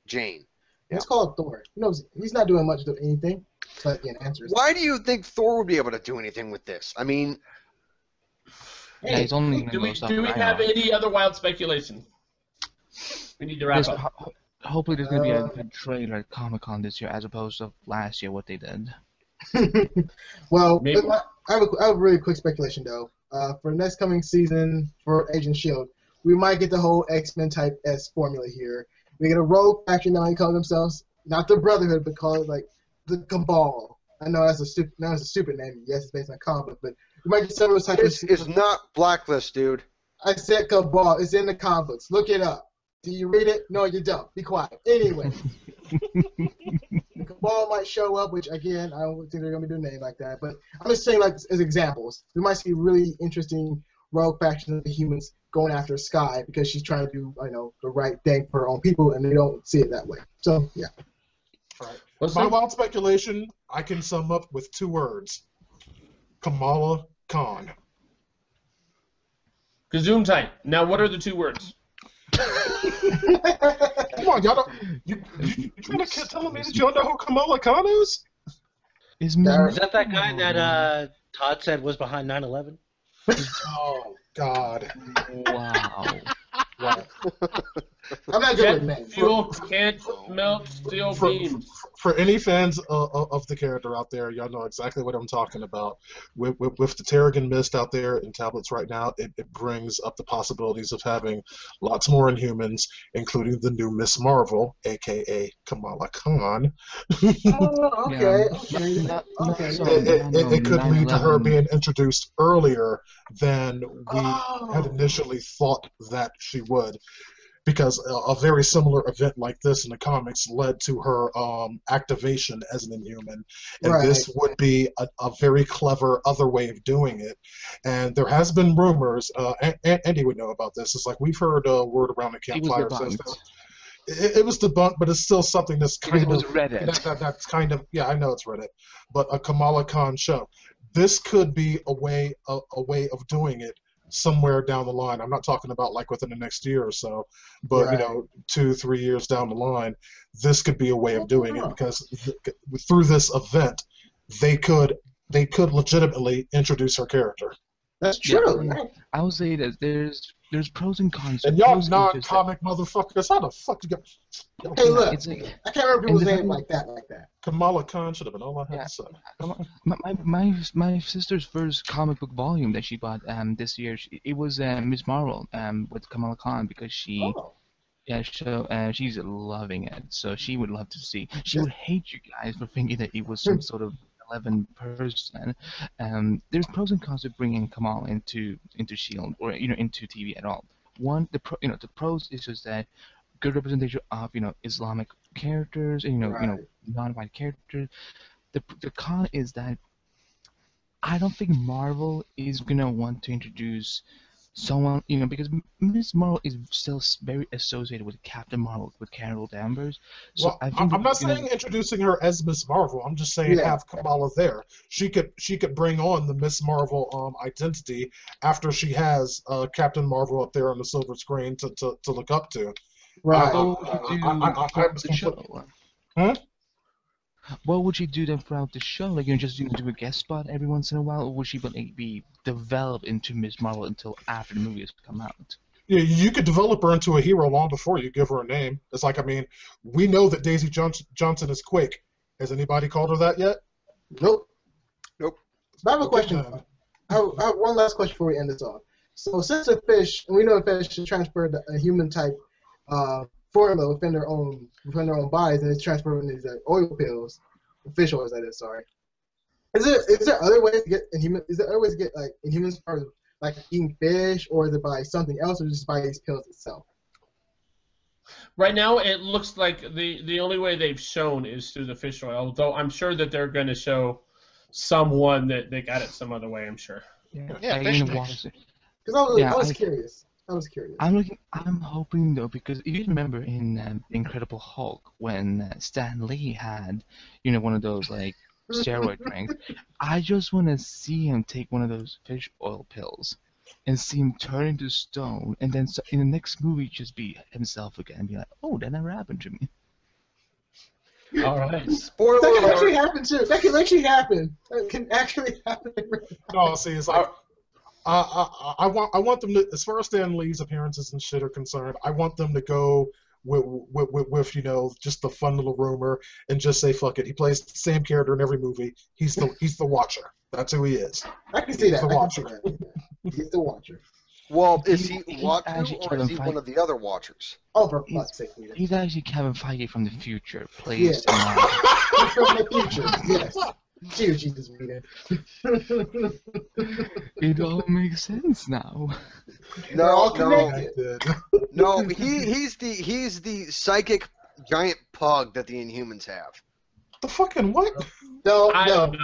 S4: Jane. Yeah.
S5: Let's call it Thor. He's not doing much of anything. But answers.
S4: Why do you think Thor would be able to do anything with this? I mean,
S7: yeah, he's only
S1: do we have any other wild speculation? We need to wrap up.
S7: Hopefully there's going to be a good trailer at Comic-Con this year as opposed to last year what they did.
S5: Well, I have a really quick speculation, though. For next coming season for Agent S.H.I.E.L.D., we might get the whole X-Men type S formula here, We get a rogue faction now. They call themselves not the Brotherhood, but call it like the Cabal. I know that's a stupid name. Yes, it's based on comic book, but you might get some of the
S4: This is not Blacklist, dude.
S5: I said Cabal. It's in the comic books. Look it up. Do you read it? No, you don't. Be quiet. Anyway, the Cabal might show up, which again, I don't think they're gonna be doing anything like that. But I'm just saying, like as examples, we might see really interesting rogue factions of the humans going after S.H.I.E.L.D. because she's trying to do, the right thing for her own people, and they don't see it that way. So yeah.
S2: Right. My wild speculation, I can sum up with 2 words: Kamala Khan.
S1: Gazoom tight. Now, what are the 2 words?
S2: Come on, y'all don't. You trying to tell me that you don't know who Kamala Khan is?
S3: Is that guy that Todd said was behind 9/11?
S2: Oh God!
S7: Wow.
S2: Wow.
S5: I'm not good with names.
S1: Fuel can't melt steel beams.
S2: For any fans of the character out there, y'all know exactly what I'm talking about. With the Terrigen Mist out there in tablets right now, it brings up the possibilities of having lots more Inhumans, including the new Miss Marvel, a.k.a. Kamala Khan.
S5: Oh, okay.
S2: It could lead to her being introduced earlier than we had initially thought that she would. Because a very similar event like this in the comics led to her activation as an Inhuman. And this would be a very clever other way of doing it. And there has been rumors, Andy would know about this, it's like we've heard a word around the campfire. It was debunked, but it's still something that's kind of
S7: Reddit.
S2: That's kind of, yeah, I know it's Reddit, but a Kamala Khan show. This could be a way of doing it somewhere down the line. I'm not talking about like within the next year or so, but 2-3 years down the line, this could be a way of doing it, because through this event, they could legitimately introduce her character.
S5: That's true.
S7: Yeah, I would say that there's pros and cons.
S2: And y'all non-comic motherfuckers, how the fuck you got?
S5: Hey, look, I can't remember people's names like that.
S2: Kamala Khan should have been all I had to say.
S7: My sister's first comic book volume that she bought this year, it was Miss Marvel with Kamala Khan, because she she's loving it. So she would love to see. She would hate you guys for thinking that it was some sort of 11 person. There's pros and cons to bringing Kamala into S.H.I.E.L.D. or into TV at all. One, the pros is just that good representation of Islamic characters and non-white characters. The con is that I don't think Marvel is gonna want to introduce someone, because Miss Marvel is still very associated with Captain Marvel, with Carol Danvers. So
S2: well,
S7: I think
S2: I'm not saying introducing her as Miss Marvel. I'm just saying have Kamala there. She could bring on the Miss Marvel identity after she has Captain Marvel up there on the silver screen to look up to.
S5: Right.
S7: What would she do then throughout the show? Like, just do a guest spot every once in a while, or would she be developed into Miss Marvel until after the movie has come out?
S2: Yeah, you could develop her into a hero long before you give her a name. It's like, we know that Daisy Johnson is quick. Has anybody called her that yet?
S5: Nope. I have a question. I have one last question before we end this off. So since a fish, and we know a fish is transferred a human type formula within their own bodies, and it's transferred into these oil pills, fish oils, that is. Sorry. Is there other ways to get Inhuman? Is there other ways to get like Inhumans, like eating fish, or is it by something else, or just by these pills itself?
S1: Right now, it looks like the only way they've shown is through the fish oil. Though I'm sure that they're going to show someone that they got it some other way. I'm sure.
S6: Yeah, fish sticks.
S5: Because I was curious.
S7: I'm hoping though, because if you remember in Incredible Hulk when Stan Lee had, one of those like steroid drinks, I just want to see him take one of those fish oil pills, and see him turn into stone, and then in the next movie just be himself again, and be like, oh, that never happened to me.
S1: All right.
S4: Spoiler
S5: that can
S4: alert.
S5: actually happen too. That can actually happen. That can actually happen.
S2: No, see, it's like. I want them to, as far as Stan Lee's appearances and shit are concerned, I want them to go with just the fun little rumor and just say fuck it. He plays the same character in every movie. He's the Watcher. That's who he is.
S5: I can see that.
S2: The Watcher.
S5: He's the Watcher.
S4: Well, is he Watcher or is he one of the other Watchers?
S5: Oh, for fuck's sake, Peter.
S7: He's actually Kevin Feige from the future. Please.
S5: Yeah. He's from the future, yes. Dear Jesus, Peter.
S7: It all makes sense now.
S4: No. He's the psychic giant pug that the Inhumans have.
S2: The fucking what?
S5: No,
S1: I don't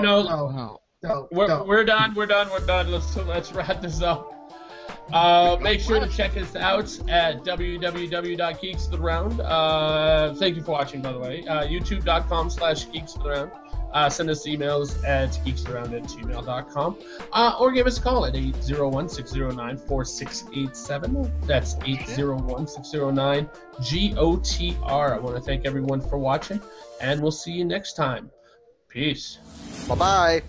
S1: know.
S5: No,
S1: We're done. Let's wrap this up. Make sure to check us out at www.geeksoftheround. Thank you for watching, by the way. youtube.com/geeksoftheround. Send us emails at geeksoftheround@gmail.com. Or give us a call at 801-609-4687. That's 801-609-GOTR. I want to thank everyone for watching, and we'll see you next time. Peace.
S4: Bye-bye.